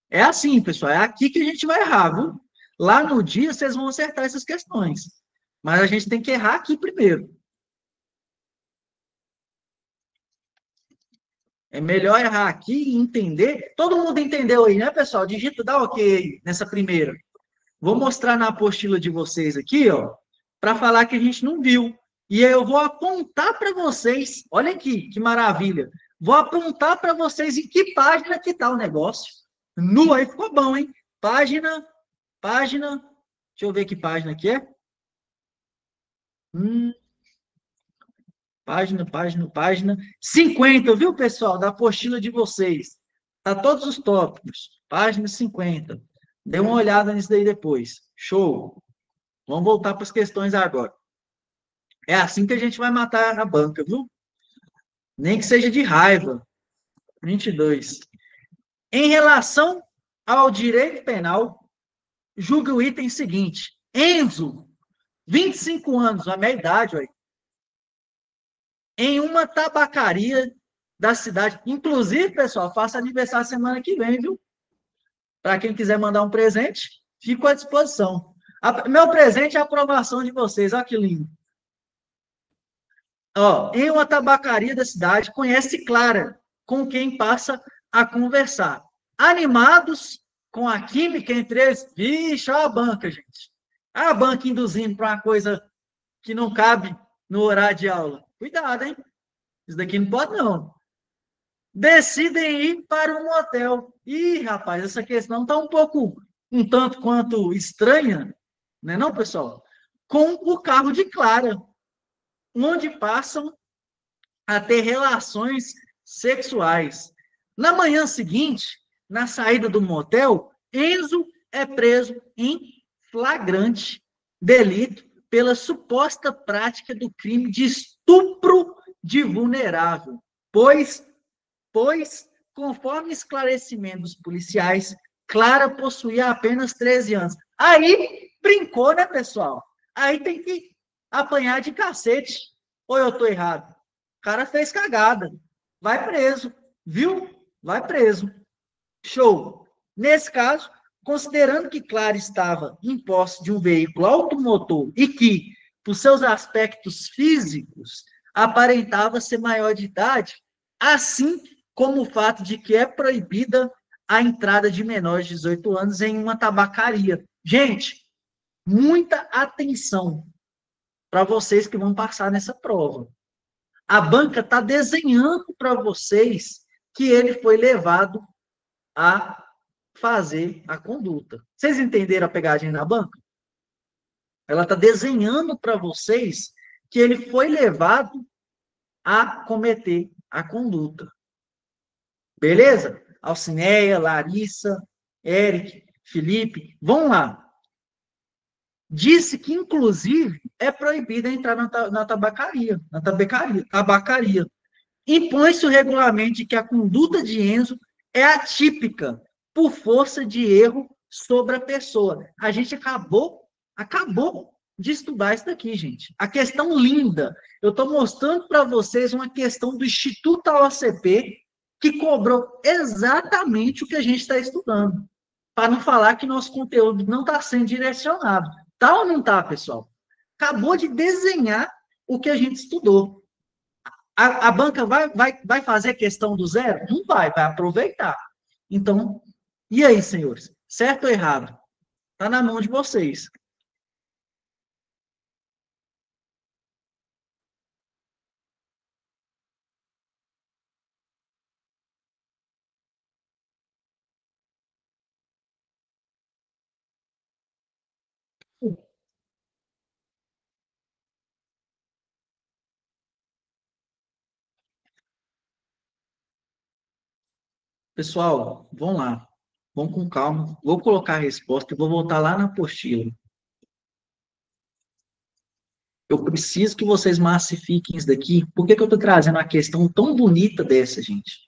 É assim, pessoal, é aqui que a gente vai errar, viu? Lá no dia vocês vão acertar essas questões. Mas a gente tem que errar aqui primeiro. É melhor errar aqui e entender. Todo mundo entendeu aí, né, pessoal? Digita, dá ok nessa primeira. Vou mostrar na apostila de vocês aqui, ó, para falar que a gente não viu. E aí eu vou apontar para vocês, olha aqui, que maravilha. Vou apontar para vocês em que página que está o negócio. Nu, aí ficou bom, hein? Página, deixa eu ver que página que é. Página 50, viu, pessoal? Da apostila de vocês. Tá todos os tópicos. Página 50. Dê uma olhada nisso daí depois. Show. Vamos voltar para as questões agora. É assim que a gente vai matar a banca, viu? Nem que seja de raiva. 22. Em relação ao direito penal, julgue o item seguinte. Enzo, 25 anos, a minha idade, olha, em uma tabacaria da cidade. Inclusive, pessoal, faço aniversário semana que vem, viu? Para quem quiser mandar um presente, fico à disposição. Meu presente é a aprovação de vocês. Olha que lindo. Ó, em uma tabacaria da cidade, conhece Clara, com quem passa a conversar. Animados com a química entre eles, vixe, olha a banca, gente. A banca induzindo para uma coisa que não cabe no horário de aula. Cuidado, hein? Isso daqui não pode, não. Decidem ir para um motel. Ih, rapaz, essa questão está um tanto quanto estranha, né, não, pessoal? Com o carro de Clara, onde passam a ter relações sexuais. Na manhã seguinte, na saída do motel, Enzo é preso em flagrante delito pela suposta prática do crime de estupro de vulnerável, pois, conforme esclarecimento dos policiais, Clara possuía apenas 13 anos. Aí brincou, né, pessoal? Aí tem que apanhar de cacete. Ou eu estou errado? O cara fez cagada. Vai preso. Viu? Vai preso. Show. Nesse caso, considerando que Clara estava em posse de um veículo automotor e que, por seus aspectos físicos, aparentava ser maior de idade, assim como o fato de que é proibida a entrada de menores de 18 anos em uma tabacaria. Gente, muita atenção para vocês que vão passar nessa prova. A banca está desenhando para vocês que ele foi levado a fazer a conduta. Vocês entenderam a pegadinha da banca? Ela está desenhando para vocês que ele foi levado a cometer a conduta. Beleza? Alcineia, Larissa, Eric, Felipe, vão lá. Disse que, inclusive, é proibido entrar na tabacaria, tabacaria. Impõe-se o regulamento de que a conduta de Enzo é atípica por força de erro sobre a pessoa. A gente acabou de estudar isso daqui, gente. A questão linda. Eu estou mostrando para vocês uma questão do Instituto AOCP que cobrou exatamente o que a gente está estudando. Para não falar que nosso conteúdo não está sendo direcionado. Tá ou não tá, pessoal? Acabou de desenhar o que a gente estudou. A banca vai fazer questão do zero? Não vai aproveitar. Então, e aí, senhores? Certo ou errado? Está na mão de vocês. Pessoal, vão lá. Vão com calma. Vou colocar a resposta e vou voltar lá na apostila. Eu preciso que vocês massifiquem isso daqui. Por que eu estou trazendo uma questão tão bonita dessa, gente?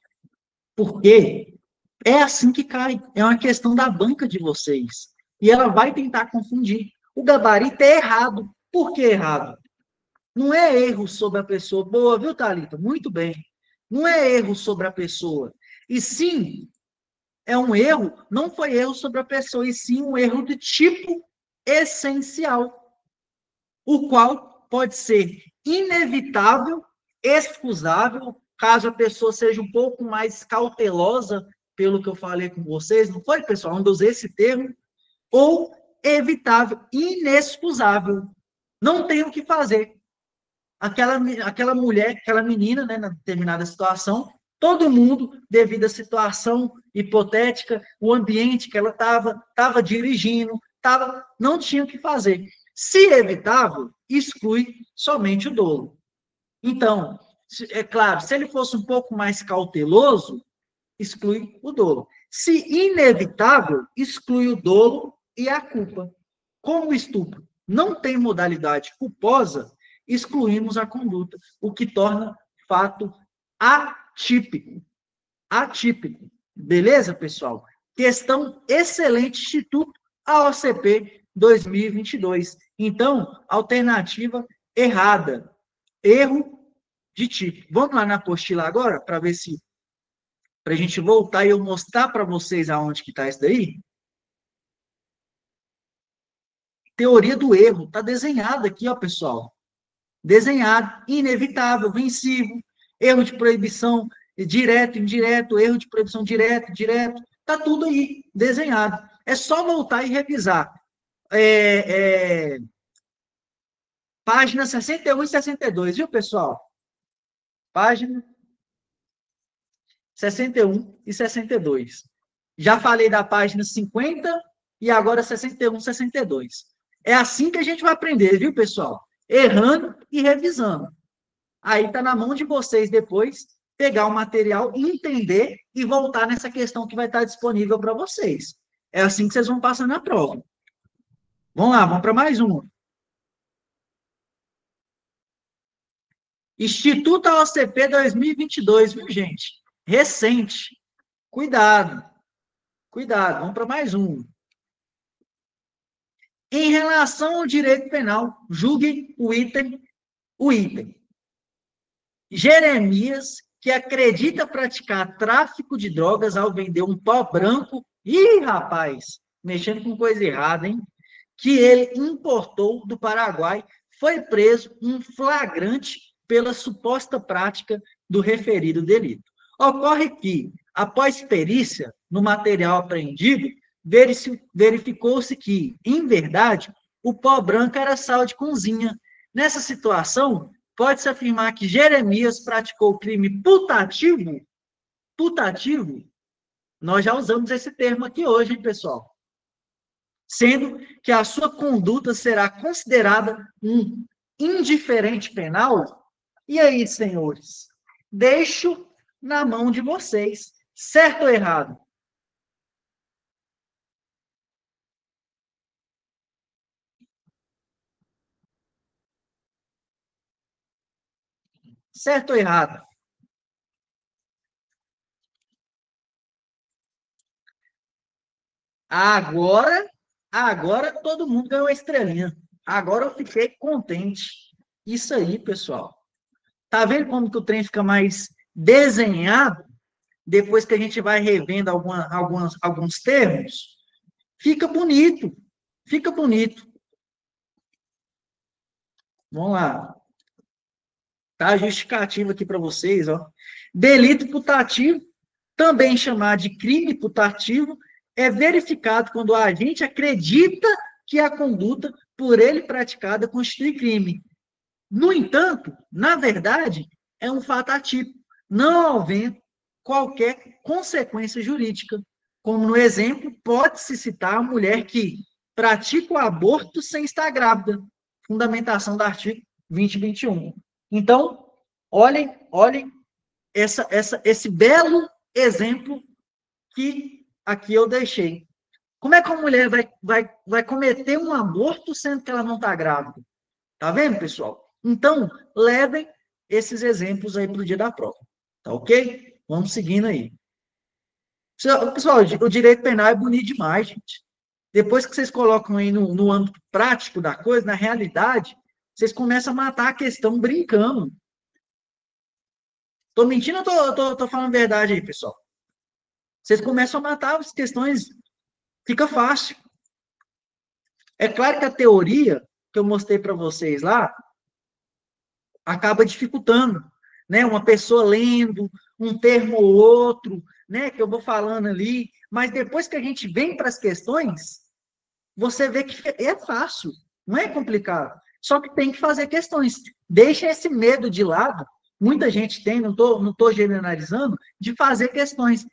Porque é assim que cai. É uma questão da banca de vocês. E ela vai tentar confundir. O gabarito é errado. Por que errado? Não é erro sobre a pessoa. Boa, viu, Thalita? Muito bem. Não é erro sobre a pessoa. E sim, é um erro, não foi erro sobre a pessoa, e sim um erro de tipo essencial, o qual pode ser inevitável, excusável, caso a pessoa seja um pouco mais cautelosa, pelo que eu falei com vocês, não foi, pessoal? Não usei esse termo, ou evitável, inexcusável. Não tem o que fazer. Aquela mulher, aquela menina, né, na determinada situação, todo mundo, devido à situação hipotética, o ambiente que ela estava dirigindo, não tinha o que fazer. Se evitável, exclui somente o dolo. Então, é claro, se ele fosse um pouco mais cauteloso, exclui o dolo. Se inevitável, exclui o dolo e a culpa. Como o estupro não tem modalidade culposa, excluímos a conduta, o que torna fato atípico. Atípico. Beleza, pessoal? Questão excelente, Instituto AOCP 2022. Então, alternativa errada. Erro de tipo. Vamos lá na apostila agora, para ver se para a gente voltar e eu mostrar para vocês aonde que está isso daí. Teoria do erro. Está desenhado aqui, ó, pessoal. Desenhado, inevitável, vencível, erro de proibição direto, indireto, erro de proibição direto, direto. Está tudo aí, desenhado. É só voltar e revisar. Página 61 e 62, viu, pessoal? Página 61 e 62. Já falei da página 50 e agora 61, 62. É assim que a gente vai aprender, viu, pessoal? Errando e revisando. Aí está na mão de vocês depois pegar o material, entender e voltar nessa questão que vai estar disponível para vocês. É assim que vocês vão passar na prova. Vamos lá, vamos para mais uma. Instituto AOCP 2022, viu, gente? Recente. Cuidado. Cuidado. Vamos para mais um. Em relação ao direito penal, julguem o item. Jeremias, que acredita praticar tráfico de drogas ao vender um pó branco. Ih, rapaz, mexendo com coisa errada, hein? Que ele importou do Paraguai, foi preso em flagrante pela suposta prática do referido delito. Ocorre que, após perícia no material apreendido, verificou-se que, em verdade, o pó branco era sal de cozinha. Nessa situação, pode-se afirmar que Jeremias praticou crime putativo? Putativo? Nós já usamos esse termo aqui hoje, hein, pessoal? Sendo que a sua conduta será considerada um indiferente penal? E aí, senhores? Deixo na mão de vocês. Certo ou errado? Certo ou errado? Agora todo mundo ganhou a estrelinha. Agora eu fiquei contente. Isso aí, pessoal. Tá vendo como que o trem fica mais desenhado depois que a gente vai revendo alguns termos? Fica bonito. Fica bonito. Vamos lá. Tá a justificativa aqui para vocês, ó. Delito putativo, também chamado de crime putativo, é verificado quando o agente acredita que a conduta por ele praticada constitui crime. No entanto, na verdade, é um fato atípico, não havendo qualquer consequência jurídica. Como no exemplo, pode-se citar a mulher que pratica o aborto sem estar grávida. Fundamentação do artigo 2021. Então, olhem esse belo exemplo que aqui eu deixei. Como é que uma mulher vai cometer um aborto sendo que ela não está grávida? Tá vendo, pessoal? Então, levem esses exemplos aí para o dia da prova. Tá ok? Vamos seguindo aí. Pessoal, o direito penal é bonito demais, gente. Depois que vocês colocam aí no âmbito prático da coisa, na realidade, vocês começam a matar a questão brincando. Tô mentindo ou tô falando verdade aí, pessoal? Vocês começam a matar as questões, fica fácil. É claro que a teoria que eu mostrei para vocês lá acaba dificultando, né? Uma pessoa lendo um termo ou outro, né? Que eu vou falando ali, mas depois que a gente vem para as questões, você vê que é fácil, não é complicado. Só que tem que fazer questões. Deixa esse medo de lado. Muita gente tem, não tô generalizando, de fazer questões.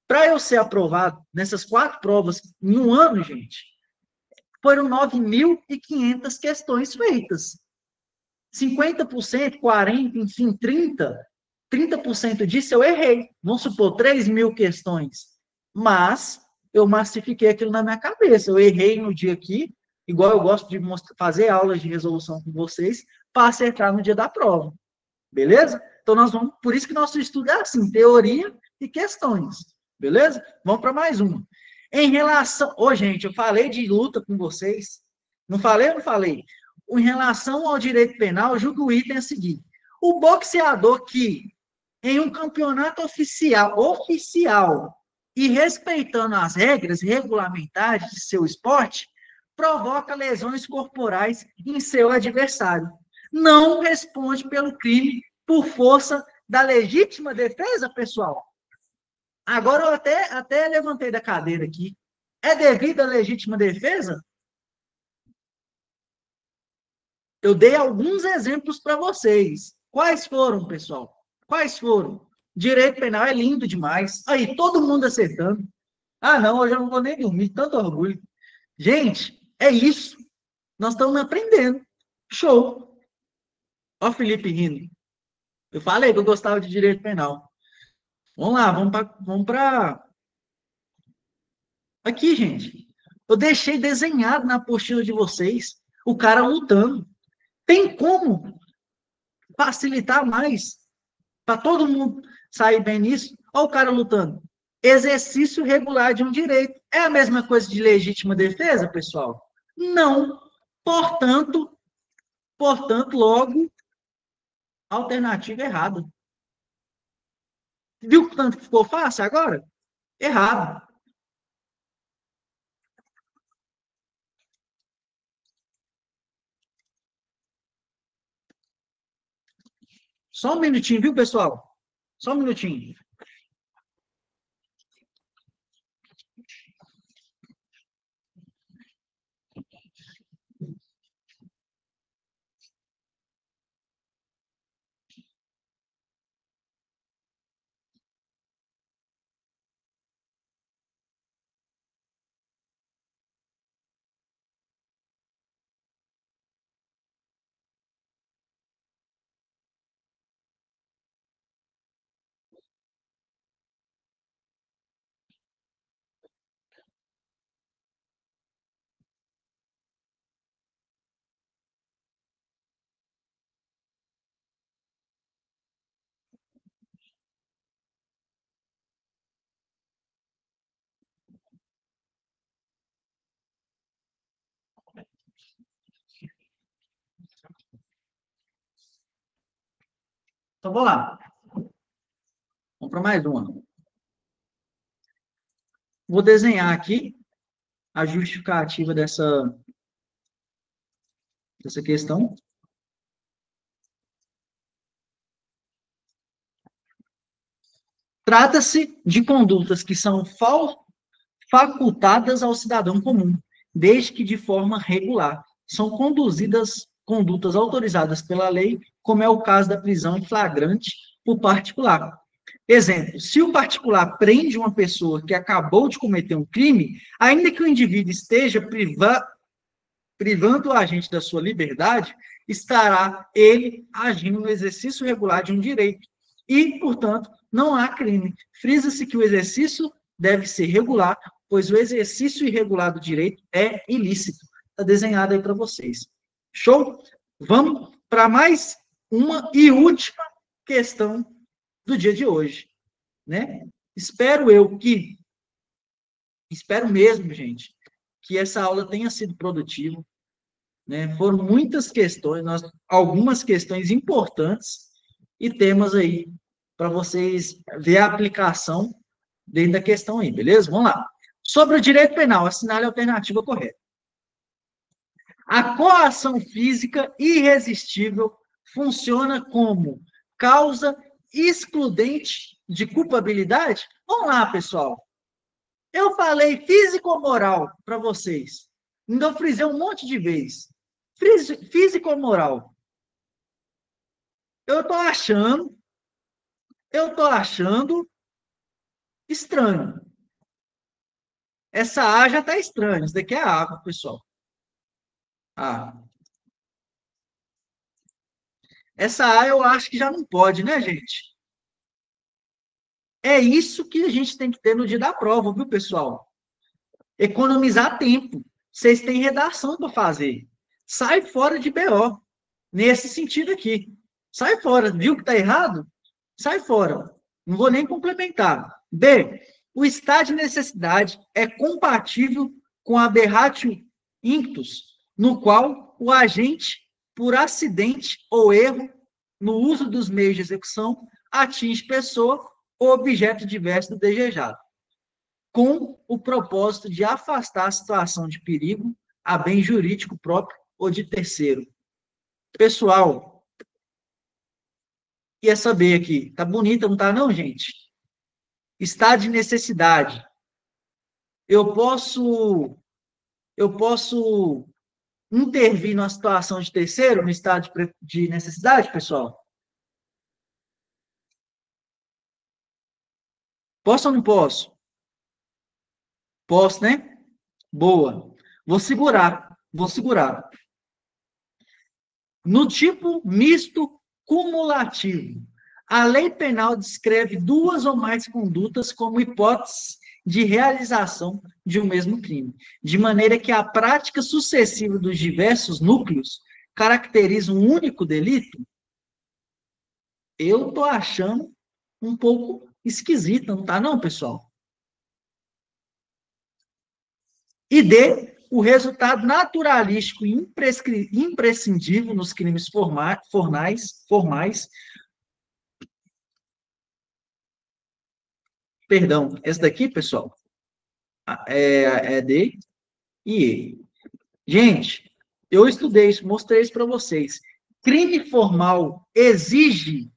Para eu ser aprovado nessas 4 provas em um ano, gente, foram 9.500 questões feitas. 50%, 40%, enfim, 30% disso eu errei. Vamos supor, 3.000 questões. Mas eu massifiquei aquilo na minha cabeça. Eu errei no dia aqui, igual eu gosto de fazer aulas de resolução com vocês, para acertar no dia da prova. Beleza? Então, por isso que nosso estudo é assim, teoria e questões. Beleza? Vamos para mais uma. Em relação... gente, eu falei de luta com vocês. Não falei ou não falei? Em relação ao direito penal, eu julgo o item a seguir. O boxeador que, em um campeonato oficial, e respeitando as regras regulamentares de seu esporte, provoca lesões corporais em seu adversário. Não responde pelo crime por força da legítima defesa, pessoal. Agora eu até levantei da cadeira aqui. É devido à legítima defesa? Eu dei alguns exemplos para vocês. Quais foram, pessoal? Quais foram? Direito penal é lindo demais. Aí, todo mundo acertando. Ah, não, hoje eu não vou nem dormir, tanto orgulho. Gente, é isso. Nós estamos aprendendo. Show. Ó, Felipe rindo. Eu falei que eu gostava de direito penal. Vamos lá, vamos para. Aqui, gente. Eu deixei desenhado na apostila de vocês o cara lutando. Tem como facilitar mais para todo mundo sair bem nisso? Olha o cara lutando. Exercício regular de um direito. É a mesma coisa de legítima defesa, pessoal? Não. Portanto, logo, alternativa errada. Viu o tanto que ficou fácil agora? Errado. Só um minutinho, viu, pessoal? Só um minutinho. Então, vou lá. Vamos para mais uma. Vou desenhar aqui a justificativa dessa questão. Trata-se de condutas que são facultadas ao cidadão comum, desde que de forma regular. São conduzidas condutas autorizadas pela lei, como é o caso da prisão em flagrante por particular. Exemplo, se o particular prende uma pessoa que acabou de cometer um crime, ainda que o indivíduo esteja privando o agente da sua liberdade, estará ele agindo no exercício regular de um direito. E, portanto, não há crime. Frisa-se que o exercício deve ser regular, pois o exercício irregular do direito é ilícito. Está desenhado aí para vocês. Show? Vamos para mais uma e última questão do dia de hoje, né? Espero mesmo, gente, que essa aula tenha sido produtiva, né? Foram muitas questões, algumas questões importantes e temas aí para vocês ver a aplicação dentro da questão aí, beleza? Vamos lá. Sobre o direito penal, assinale a alternativa correta. A coação física irresistível funciona como causa excludente de culpabilidade? Vamos lá, pessoal. Eu falei físico ou moral para vocês. Ainda frisei um monte de vezes. Físico ou moral? Eu tô achando, eu tô achando estranho. Essa A já tá estranha. Isso daqui é água, pessoal. Ah. Essa A eu acho que já não pode, né, gente? É isso que a gente tem que ter no dia da prova, viu, pessoal? Economizar tempo. Vocês têm redação para fazer. Sai fora de BO. Nesse sentido aqui. Sai fora. Viu que está errado? Sai fora. Não vou nem complementar. B. O estado de necessidade é compatível com a aberratio inctus, no qual o agente, por acidente ou erro no uso dos meios de execução, atinge pessoa ou objeto diverso do desejado, com o propósito de afastar a situação de perigo a bem jurídico próprio ou de terceiro. Pessoal, quer saber aqui? Tá bonita, não tá não, gente? estado de necessidade. Eu posso intervir numa situação de terceiro, no estado de necessidade, pessoal? Posso ou não posso? Posso, né? Boa. Vou segurar, vou segurar. No tipo misto cumulativo, a lei penal descreve duas ou mais condutas como hipótese de realização de um mesmo crime, de maneira que a prática sucessiva dos diversos núcleos caracteriza um único delito. Eu estou achando um pouco esquisita, não tá não, pessoal? E D, o resultado naturalístico e imprescindível nos crimes formais, perdão, essa daqui, pessoal, é D e E. Gente, eu estudei isso, mostrei isso para vocês. Crime formal exige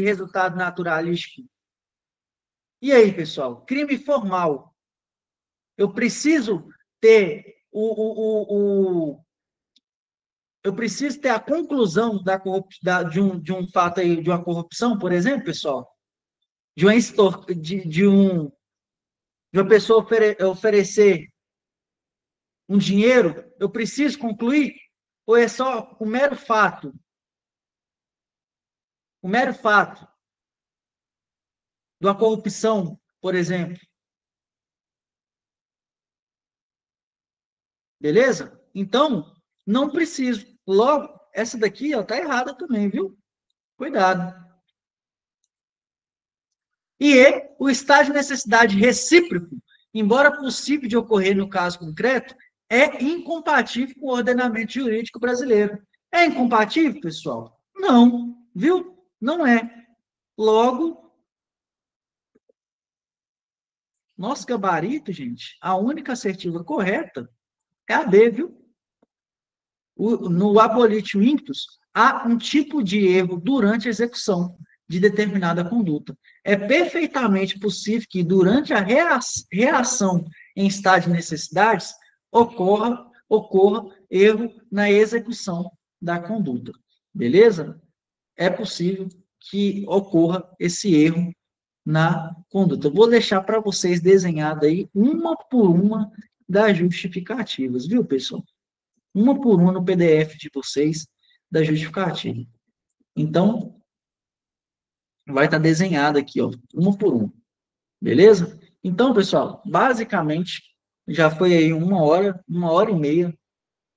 resultado naturalístico. E aí, pessoal? Crime formal. Eu preciso ter eu preciso ter a conclusão de um fato aí, de uma corrupção, por exemplo, pessoal, de uma, de uma pessoa oferecer um dinheiro, eu preciso concluir? Ou é só o mero fato de uma corrupção, por exemplo? Beleza? Então, não preciso. Logo, essa daqui, ó, tá errada também, viu? Cuidado. O estágio de necessidade recíproco, embora possível de ocorrer no caso concreto, é incompatível com o ordenamento jurídico brasileiro. É incompatível, pessoal? Não, viu? Não é. Logo, nosso gabarito, gente, a única assertiva correta é a B, viu? No abolitio inctus, há um tipo de erro durante a execução de determinada conduta. É perfeitamente possível que, durante a reação em estado de necessidades, ocorra erro na execução da conduta. Beleza? É possível que ocorra esse erro na conduta. Eu vou deixar para vocês desenhado aí, uma por uma, das justificativas, viu, pessoal? Uma por uma no PDF de vocês da justificativa. Então, vai estar desenhado aqui, ó, uma por uma. Beleza? Então, pessoal, basicamente, já foi aí uma hora e meia,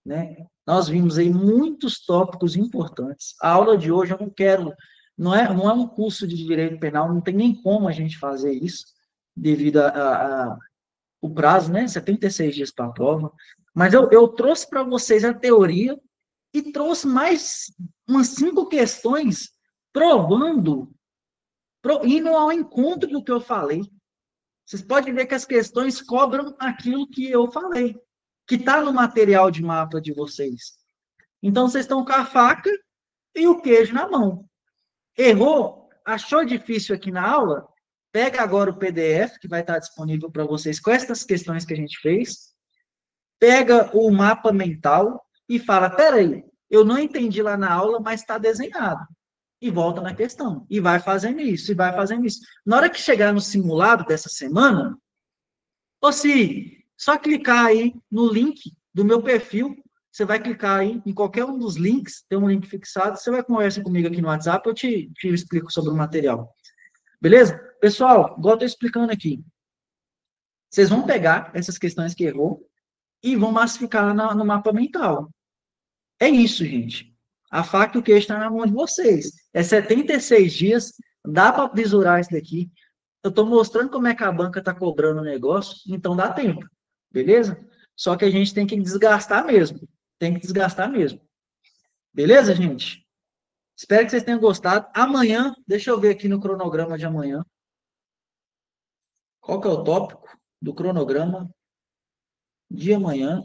né? Nós vimos aí muitos tópicos importantes. A aula de hoje eu não quero, não é um curso de direito penal, não tem nem como a gente fazer isso, devido a o prazo, né? 76 dias para a prova. Mas eu trouxe para vocês a teoria e trouxe mais umas 5 questões provando, indo ao encontro do que eu falei. Vocês podem ver que as questões cobram aquilo que eu falei, que está no material de mapa de vocês. Então, vocês estão com a faca e o queijo na mão. Errou? Achou difícil aqui na aula? Pega agora o PDF, que vai estar disponível para vocês com essas questões que a gente fez. Pega o mapa mental e fala, peraí, eu não entendi lá na aula, mas está desenhado. E volta na questão. E vai fazendo isso, e vai fazendo isso. Na hora que chegar no simulado dessa semana, ou se só clicar aí no link do meu perfil, você vai clicar aí em qualquer um dos links, tem um link fixado, você vai conversar comigo aqui no WhatsApp, eu te explico sobre o material. Beleza? Pessoal, igual eu estou explicando aqui, vocês vão pegar essas questões que errou e vão massificar no mapa mental. É isso, gente. A faca e o queijo está na mão de vocês. É 76 dias, dá para visurar isso daqui. Eu estou mostrando como é que a banca está cobrando o negócio, então dá tempo, beleza? Só que a gente tem que desgastar mesmo. Tem que desgastar mesmo. Beleza, gente? Espero que vocês tenham gostado. Amanhã, deixa eu ver aqui no cronograma de amanhã. Qual que é o tópico do cronograma de amanhã?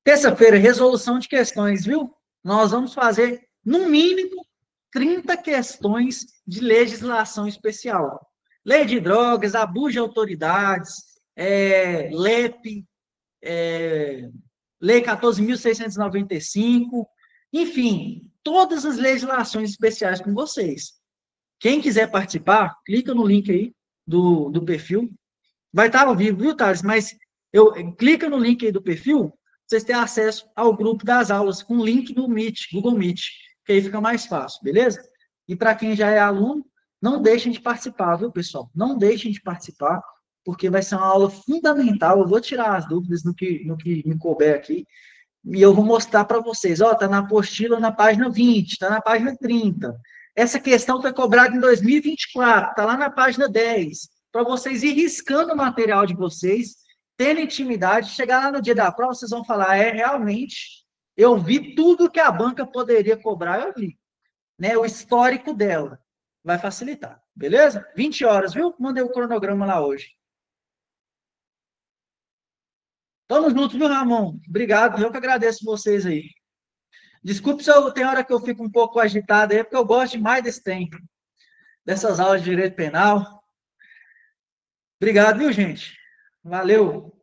Terça-feira, resolução de questões, viu? nós vamos fazer, no mínimo, 30 questões de legislação especial. Lei de drogas, abuso de autoridades, LEP, Lei 14.695, enfim, todas as legislações especiais com vocês. Quem quiser participar, clica no link aí do perfil. Vai estar ao vivo, viu, Thales? Mas clica no link aí do perfil, vocês têm acesso ao grupo das aulas, com o link do Meet, Google Meet, que aí fica mais fácil, beleza? E para quem já é aluno, não deixem de participar, viu, pessoal? Não deixem de participar, porque vai ser uma aula fundamental. Eu vou tirar as dúvidas no que me couber aqui, e eu vou mostrar para vocês. Ó, tá na apostila na página 20, tá na página 30. Essa questão foi cobrada em 2024, tá lá na página 10, para vocês ir riscando o material de vocês, tendo intimidade, chegar lá no dia da prova, vocês vão falar, realmente, eu vi tudo que a banca poderia cobrar, eu vi. Né, o histórico dela. Vai facilitar, beleza? 20 horas, viu? Mandei o cronograma lá hoje. Tamo junto, viu, Ramon? Obrigado, eu que agradeço vocês aí. Desculpe se tem hora que eu fico um pouco agitado aí, porque eu gosto demais desse tempo, dessas aulas de direito penal. Obrigado, viu, gente? Valeu.